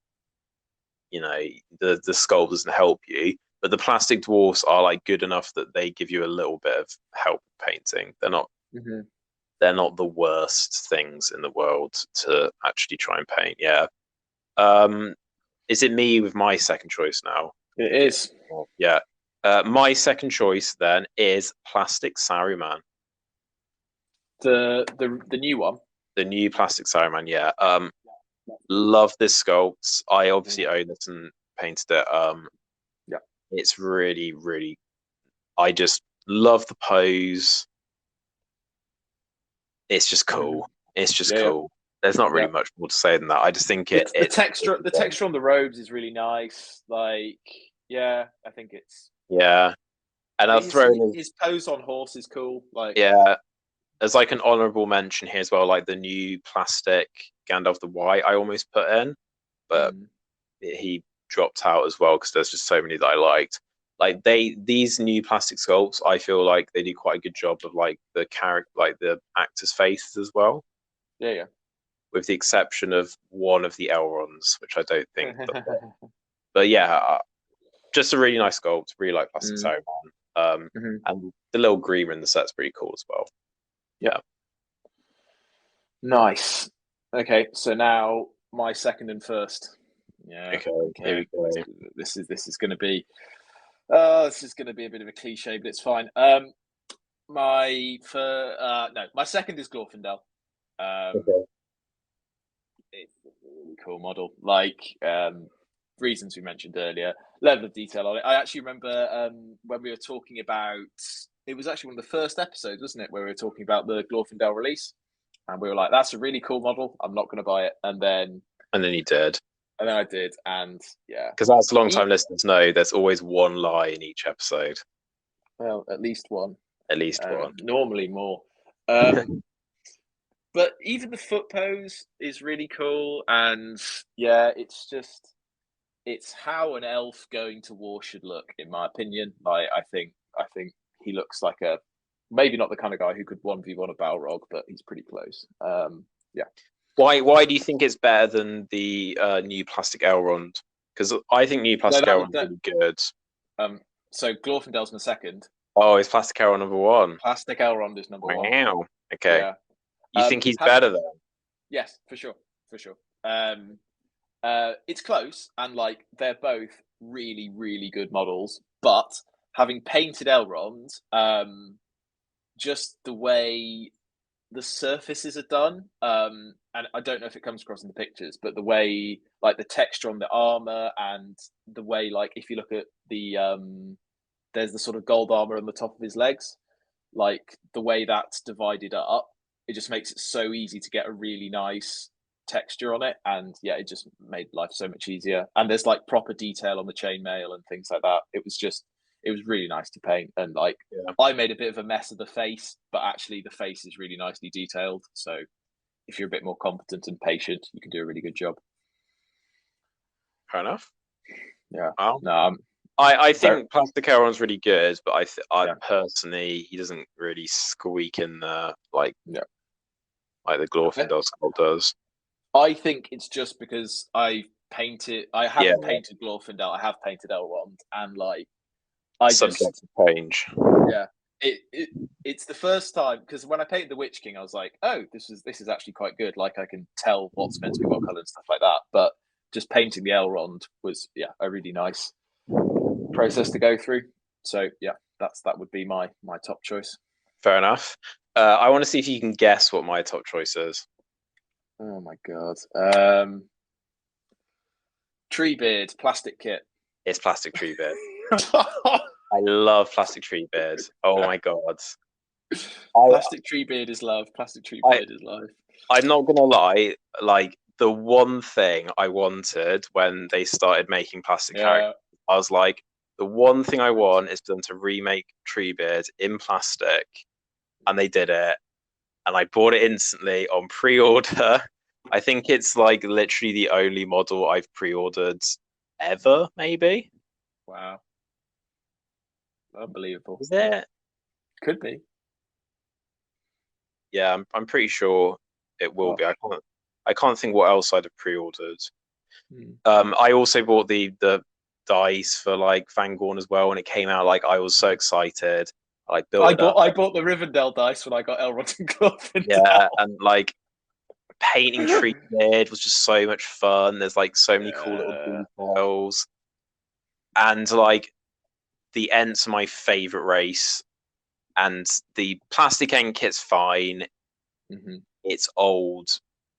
you know, the sculpt doesn't help you. But the plastic dwarfs are like good enough that they give you a little bit of help painting. They're not they're not the worst things in the world to actually try and paint. Yeah. Is it me with my second choice now? It is. Yeah. My second choice then is Plastic Saruman. The new one. The new Plastic Saruman, yeah. Love this sculpt. I obviously own this and painted it. It's really, really. I just love the pose. It's just cool. It's just cool. There's not really much more to say than that. I just think the texture on the robes is really nice. Like, yeah, I think it's and I'll throw his pose on horse is cool. Like, there's like an honourable mention here as well, like the new plastic Gandalf the White. I almost put in, but he dropped out as well because there's just so many that I liked. Like these new plastic sculpts, I feel like they do quite a good job of like the character, like the actors' faces as well. Yeah. With the exception of one of the Elrons, which I don't think. But yeah, just a really nice sculpt. Really like Plastic Mm. Saruman. And the little green in the set's pretty cool as well. Yeah. Nice. Okay, so now my second and first. Yeah. Okay. Here we go. This is going to be. This is going to be a bit of a cliche, but it's fine. My second is Glorfindel. Okay. It's a really cool model. Like reasons we mentioned earlier, level of detail on it. I actually remember when we were talking about. It was actually one of the first episodes, wasn't it, where we were talking about the Glorfindel release, and we were like, "That's a really cool model. I'm not going to buy it." And then you did. And then I did, and yeah. Because as long-time listeners know, there's always one lie in each episode. Well, at least one. At least one. Normally more. But even the foot pose is really cool, and yeah, it's how an elf going to war should look, in my opinion. I think he looks like maybe not the kind of guy who could 1v1 a Balrog, but he's pretty close. Yeah. Why do you think it's better than the new Plastic Elrond? Because I think new Plastic Elrond is really good. So Glorfindel's my second. Oh, it's Plastic Elrond number one. Plastic Elrond is number one. Wow. Okay. Yeah. You think he's better then? Yes, for sure. It's close, and like they're both really, really good models. But having painted Elrond, just the way the surfaces are done, and I don't know if it comes across in the pictures, but the way like the texture on the armor and the way like if you look at the there's the sort of gold armor on the top of his legs, like the way that's divided up, it just makes it so easy to get a really nice texture on it, and yeah, it just made life so much easier. And there's like proper detail on the chainmail and things like that. It was really nice to paint, and like I made a bit of a mess of the face, but actually the face is really nicely detailed. So if you're a bit more competent and patient, you can do a really good job. Fair enough. Yeah. No, I think Plastic Elrond's really good, but I personally, he doesn't really squeak in the like the Glorfindel sculpt does. I think it's just because I painted Glorfindel, I have painted Elrond, and like subject to change. Yeah, it's the first time, because when I painted the Witch King, I was like, oh, this is actually quite good. Like I can tell what's meant to be what color and stuff like that. But just painting the Elrond was a really nice process to go through. So yeah, that would be my top choice. Fair enough. I want to see if you can guess what my top choice is. Oh my god. Treebeard plastic kit. It's Plastic Treebeard. I love Plastic Treebeard. Oh my god. Plastic Treebeard is love. Plastic Treebeard is life. I'm not gonna lie, like the one thing I wanted when they started making plastic characters, I was like, the one thing I want is for them to remake Treebeard in plastic, and they did it, and I bought it instantly on pre-order. I think it's like literally the only model I've pre-ordered ever, maybe. Wow. Unbelievable. Is it? Could be. Yeah, I'm pretty sure it will be. I can't think what else I'd have pre-ordered. I also bought the dice for like Fangorn as well when it came out. Like I was so excited. I bought the Rivendell dice when I got Elrond and Glorfindel. Yeah, and like painting Treebeard was just so much fun. There's like so many cool little details, and like the Ent's my favorite race, and the plastic Ent kit's fine. It's old,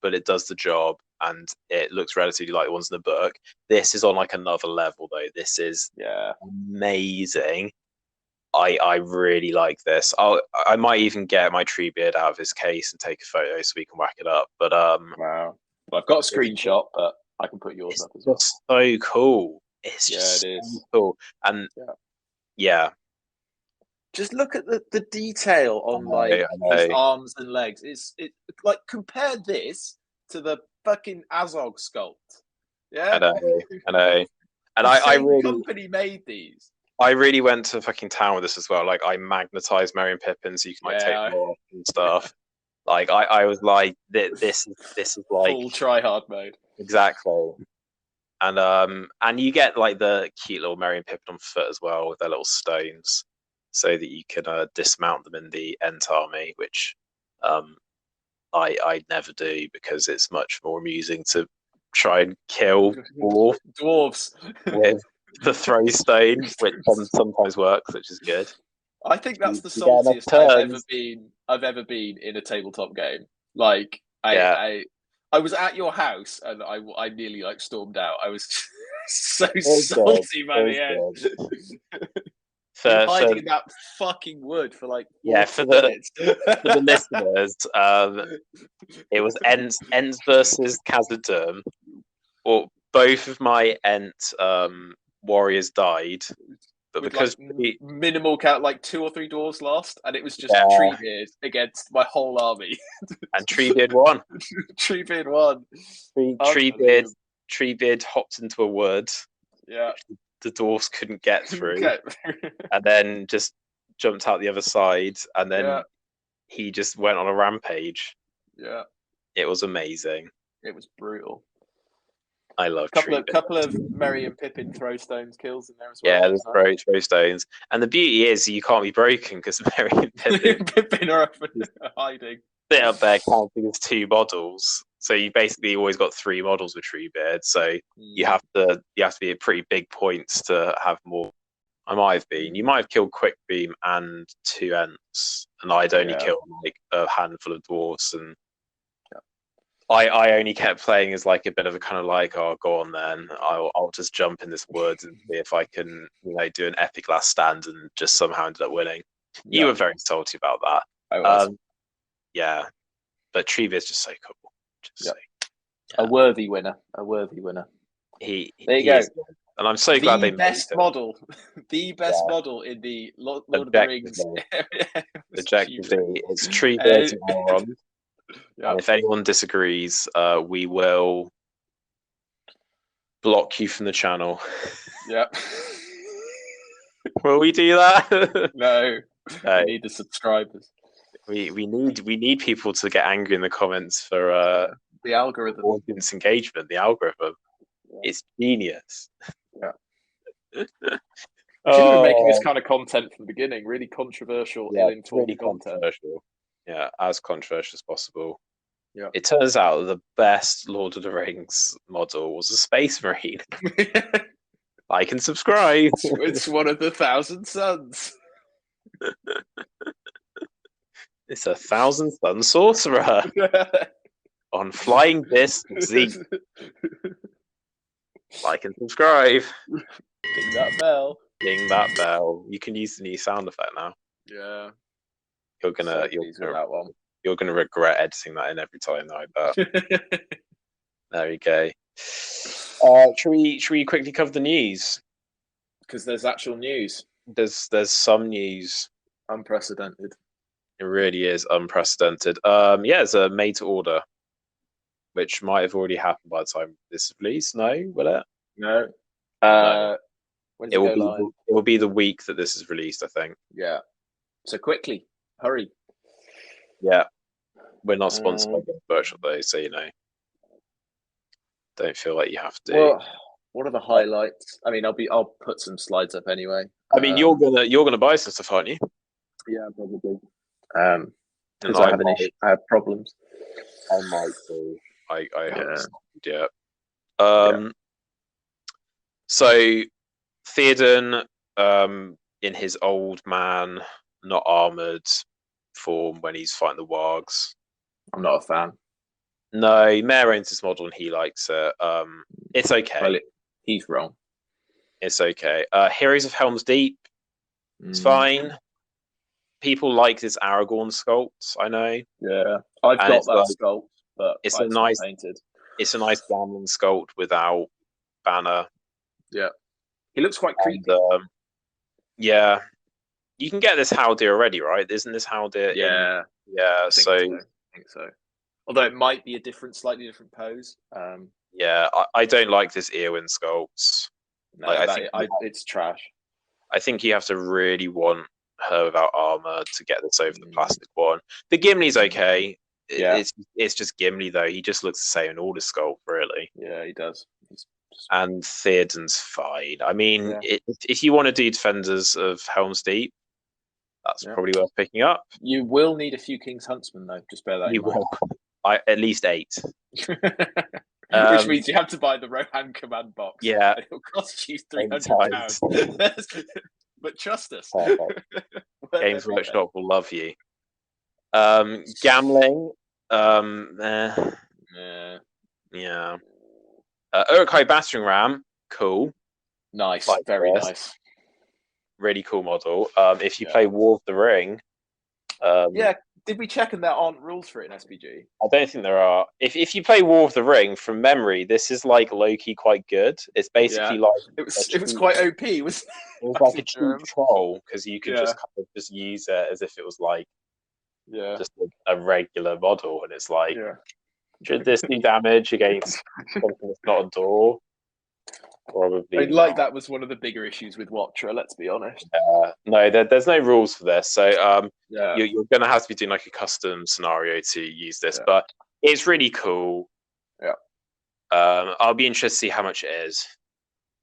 but it does the job, and it looks relatively like the ones in the book. This is on like another level though. This is amazing. I really like this. I might even get my Treebeard out of his case and take a photo so we can whack it up. But wow, well, I've got a screenshot, but I can put yours up as well. It's so cool. It's just it is so cool, and just look at the detail on his arms and legs. It's like compare this to the fucking Azog sculpt. Yeah, I know. And I really company made these. I really went to fucking town with this as well. Like I magnetized Merry and Pippin so you can like take them off and stuff. Like I was like, this is like full try hard mode. Exactly. And you get like the cute little Merry and Pippin on foot as well with their little stones, so that you can dismount them in the Ent army, which I never do because it's much more amusing to try and kill dwarves with the throw stone, which sometimes works, which is good. I think that's the You get enough saltiest I've turns. ever been in a tabletop game. Like Yeah. I was at your house and I nearly like stormed out. I was so It was salty good. by It the was end. good. You were For hiding in that fucking wood for like 40 yeah, for the minutes. listeners, it was Ents versus Khazad-dûm. Or both of my Ent warriors died, but With because like minimal count, like 2 or 3 dwarves lost, and it was just yeah, Treebeard against my whole army. and Treebeard won. Treebeard won. Treebeard hopped into a wood, Yeah, which the dwarves couldn't get through, and then just jumped out the other side, and then he just went on a rampage. Yeah, it was amazing. It was brutal. I love couple of Merry and Pippin throw stones kills in there as well. Yeah, there's throw stones, and the beauty is you can't be broken because Merry and Pippin are hiding. Sit up there counting as 2 models, so you basically always got 3 models with Treebeard. So you have to be at pretty big points to have more. I might have been. You might have killed Quick Beam and 2 Ents, and I'd only killed like a handful of dwarves, and I only kept playing as like a bit of a kind of like, oh, go on then, I'll just jump in this wood and see if I can, do an epic last stand, and just somehow ended up winning. You were very salty about that. I was. Yeah, but Treebeard's just so cool. A worthy winner. A worthy winner. There you go. And I'm so glad they made best model. The best model in the Lord of the Rings area. Objectively, it's Treebeard and Elrond. And if anyone disagrees, we will block you from the channel. Yep. Will we do that? No. We need the subscribers. We need people to get angry in the comments for the algorithm, audience engagement. The algorithm, it's genius. Yeah. We should have been making this kind of content from the beginning. Really controversial, ill-informed really content. Controversial. Yeah, as controversial as possible. Yeah. It turns out the best Lord of the Rings model was a Space Marine. Like and subscribe. It's one of the 1,000 Suns. It's a 1,000 Sun Sorcerer on Flying Disc Z. Like and subscribe. Ding that bell. Ding that bell. You can use the new sound effect now. Yeah. You're gonna regret editing that in every time, though, I bet. There we go. Should we quickly cover the news? Because there's actual news. There's some news. Unprecedented. It really is unprecedented. It's a made to order, which might have already happened by the time this is released. No, will it? No. No. When does it go live? It will be the week that this is released, I think. Yeah. So quickly, hurry. Yeah. We're not sponsored by Virtual though, so don't feel like you have to. Well, what are the highlights? I mean, I'll put some slides up anyway. I mean, you're gonna buy some stuff, aren't you? Yeah, probably. Because I have problems. I might do. I haven't started yet. So Theoden, in his old man, not armored form when he's fighting the wargs. I'm not a fan. No, Mayor owns this model and he likes it. It's okay. Well, he's wrong. It's okay. Heroes of Helm's Deep. It's fine. People like this Aragorn sculpt, I know. Yeah, I've got that sculpt, but it's a nice painted. It's a nice gambling sculpt without banner. Yeah, he looks quite creepy. Yeah, you can get this Haldir already, right? Isn't this Haldir? Yeah, I think so. Although it might be a slightly different pose. Yeah, I don't like this Eowyn sculpt. No, it's trash. I think you have to really want her without armor to get this over the plastic one. The Gimli's okay. It's just Gimli though. He just looks the same in all his sculpt, really. Yeah, he does. He's And Theoden's fine. I mean, Yeah. if you want to do Defenders of Helm's Deep, that's probably worth picking up. You will need a few King's Huntsmen, though. Just bear that in mind. At least 8. Which means you have to buy the Rohan Command box. Yeah. It'll cost you £300. But trust us. Games Workshop will love you. Gambling. Yeah. Uruk-hai Battering Ram. Cool. Nice. Very nice. Really cool model. If you play War of the Ring. Did we check and there aren't rules for it in SBG? I don't think there are. If you play War of the Ring from memory, this is like low-key quite good. It's basically like it was quite OP. It was like a cheap troll because you could just kind of just use it as if it was like just a regular model, and it's like should this do damage against something that's not a door? Probably. That was one of the bigger issues with Watcher, let's be honest. No, there's no rules for this. So you're going to have to be doing like a custom scenario to use this, but it's really cool. Yeah. I'll be interested to see how much it is.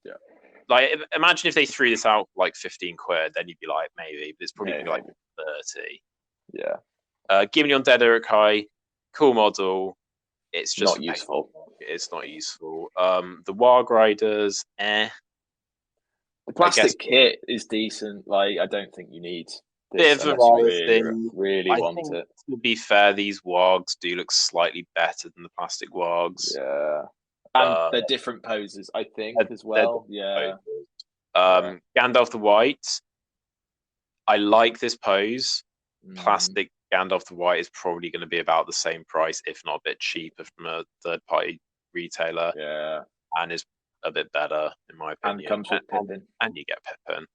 Yeah. Like, imagine if they threw this out for like 15 quid, then you'd be like, maybe, but it's probably going to be like 30. Yeah. Give me on Dead Uruk-hai, cool model. It's just not useful. It's not useful. The Warg Riders, The plastic kit is decent. Like, I don't think you need this really want it. To be fair, these Wargs do look slightly better than the plastic Wargs. Yeah. And they're different poses, I think, as well. Yeah. Gandalf the White. I like this pose. Plastic Gandalf the White is probably going to be about the same price, if not a bit cheaper from a third-party retailer. Yeah, and is a bit better in my opinion. And comes with Pippin, and you get Pippin.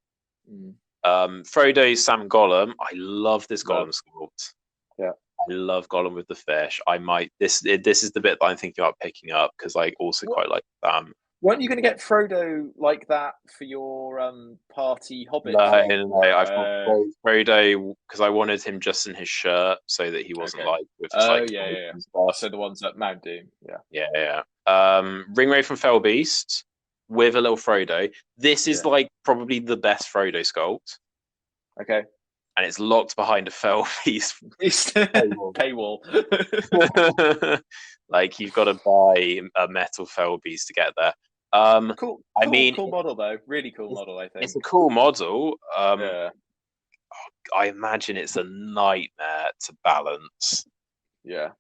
Frodo's Sam Gollum. I love this Gollum sculpt. Yeah, I love Gollum with the fish. I might this is the bit that I'm thinking about picking up because I also quite like Sam. Weren't you going to get Frodo like that for your party Hobbit? No. I've got Frodo because I wanted him just in his shirt so that he wasn't like with So the ones at Mount Doom. Yeah. Ringwraith from Fell Beast with a little Frodo. This is like probably the best Frodo sculpt. Okay. And it's locked behind a Fell Beast paywall. Like you've got to buy a metal Fell Beast to get there. Cool model though. Really cool model, I think. It's a cool model. I imagine it's a nightmare to balance. Yeah.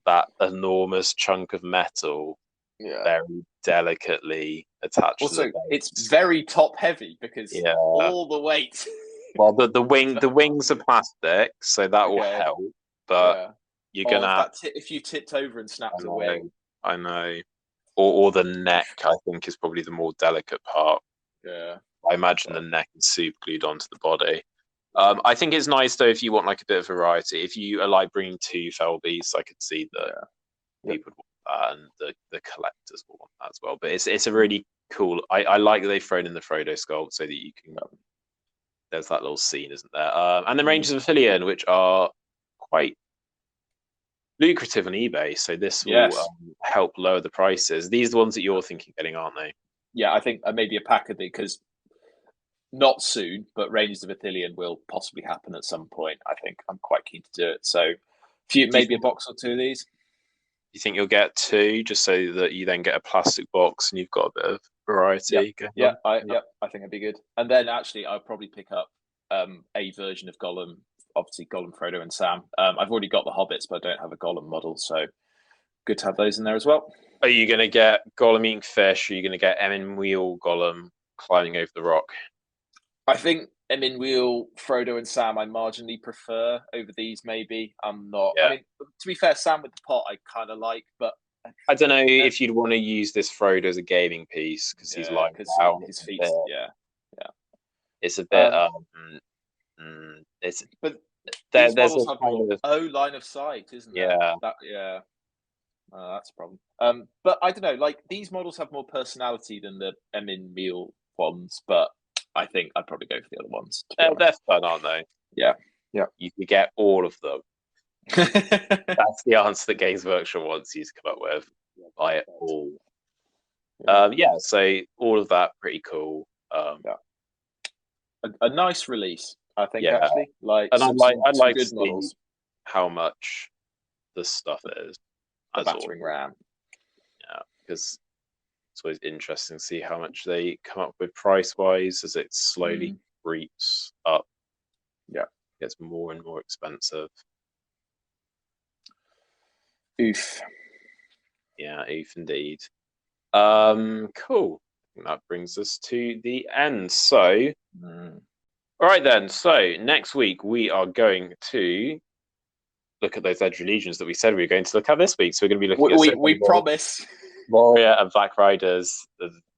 That enormous chunk of metal. Yeah. Very delicately attached. Also, it's very top heavy because all the weight. Well, the wings are plastic, so that will help. But you're gonna if you tipped over and snapped a wing. I know. Or the neck, I think, is probably the more delicate part. Yeah. I imagine the neck is super glued onto the body. I think it's nice, though, if you want like a bit of variety. If you are like bringing 2 Fell Beasts, I could see that people would want that, and the collectors will want that as well. But it's a really cool... I like that they've thrown in the Frodo sculpt so that you can... there's that little scene, isn't there? And the Rangers of Ithilien, which are quite lucrative on eBay, so this will help lower the prices. These are the ones that you're thinking getting, aren't they? Yeah, I think maybe a pack of these, because not soon, but Rangers of Ithilien will possibly happen at some point. I think I'm quite keen to do it. So maybe a box or 2 of these. You think you'll get 2 just so that you then get a plastic box and you've got a bit of variety? I think it'd be good. And then actually I'll probably pick up a version of Gollum. Obviously, Gollum, Frodo, and Sam. I've already got the Hobbits, but I don't have a Gollum model, so good to have those in there as well. Are you going to get Gollum eating fish? Or are you going to get Emin Wheel Gollum climbing over the rock? I think Emin Wheel, Frodo, and Sam I marginally prefer over these, maybe. I'm not... I mean, to be fair, Sam with the pot I kind of like, but... I don't know if you'd want to use this Frodo as a gaming piece, because he's like... his feet, It's a bit... there's a kind of line of sight, isn't there? That's a problem. But I don't know. Like these models have more personality than the Emin Meal ones, but I think I'd probably go for the other ones. They're fun, aren't they? Yeah. You could get all of them. That's the answer that Games Workshop wants you to come up with. Buy it all. Yeah, so all of that pretty cool. Yeah. A nice release, I think, Yeah, actually. Like and some I'd like to good see models. how much this stuff is. The That's all. battering ram. Yeah, because it's always interesting to see how much they come up with price wise as it slowly creeps up. Yeah, gets more and more expensive. Oof. Yeah, oof indeed. Cool. I think that brings us to the end. So, all right then. So next week we are going to look at those Edge Legions that we said we were going to look at this week. So we're going to be looking at we promise. Warrior and Black Riders.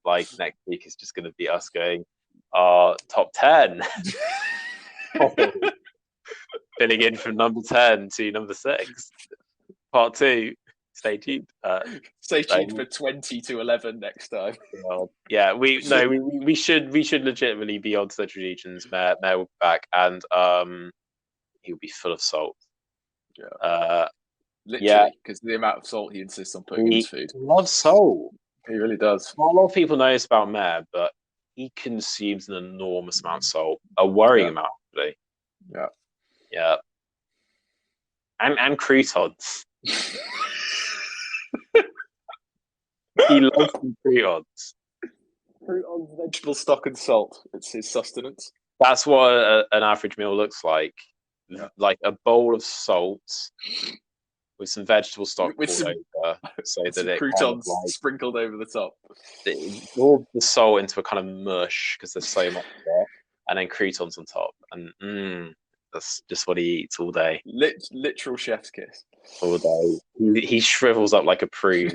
Like next week is just going to be us going our top 10. Filling in from number 10 to number 6. Part 2. Stay tuned. Stay tuned for 20 to 11 next time. Yeah, we should legitimately be on to the Legions. Mayor will be back, and he'll be full of salt. Yeah. Literally, because the amount of salt he insists on putting in his food. He loves salt. He really does. Not a lot of people know this about Mayor, but he consumes an enormous amount of salt, a worrying amount, actually. Yeah. Yeah. And croutons. He loves some croutons. Croutons, vegetable stock, and salt. It's his sustenance. That's what an average meal looks like. Yeah. Like a bowl of salt with some vegetable stock with some, over, so that it croutons kind of like, sprinkled over the top. Absorb the salt into a kind of mush because there's so much there, and then croutons on top, and that's just what he eats all day. Literal chef's kiss. All day, he shrivels up like a prune.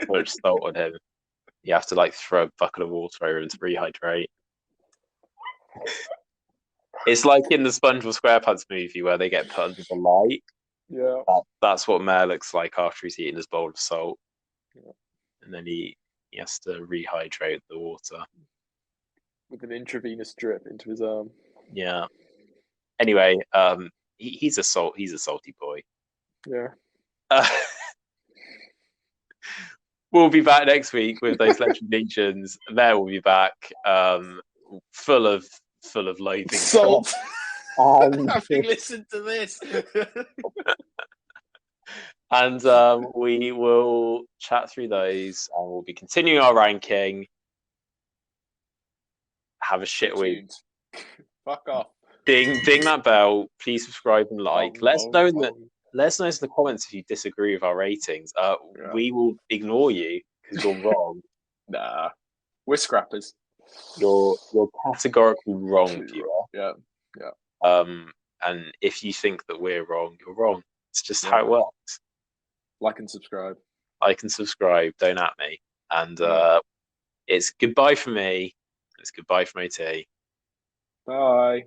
Much salt on him. You have to like throw a bucket of water over him to rehydrate. It's like in the SpongeBob SquarePants movie where they get put under the light. Yeah, that's what Mayor looks like after he's eaten his bowl of salt. Yeah. And then he has to rehydrate the water with an intravenous drip into his arm. Yeah. Anyway, he's a salty boy. Yeah. We'll be back next week with those Legend Legions. Mayor will be back, full of loathing. Salt. Having listened to this. And we will chat through those, and we'll be continuing our ranking. Have a shit week. Fuck off. Ding that bell. Please subscribe and like. Let us know in the comments if you disagree with our ratings. We will ignore you because you're wrong. Nah, we're scrappers. You're categorically wrong, viewer. Yeah. And if you think that we're wrong, you're wrong. It's just how it works. Like and subscribe. Don't at me. And it's goodbye from me. It's goodbye from OT. Bye.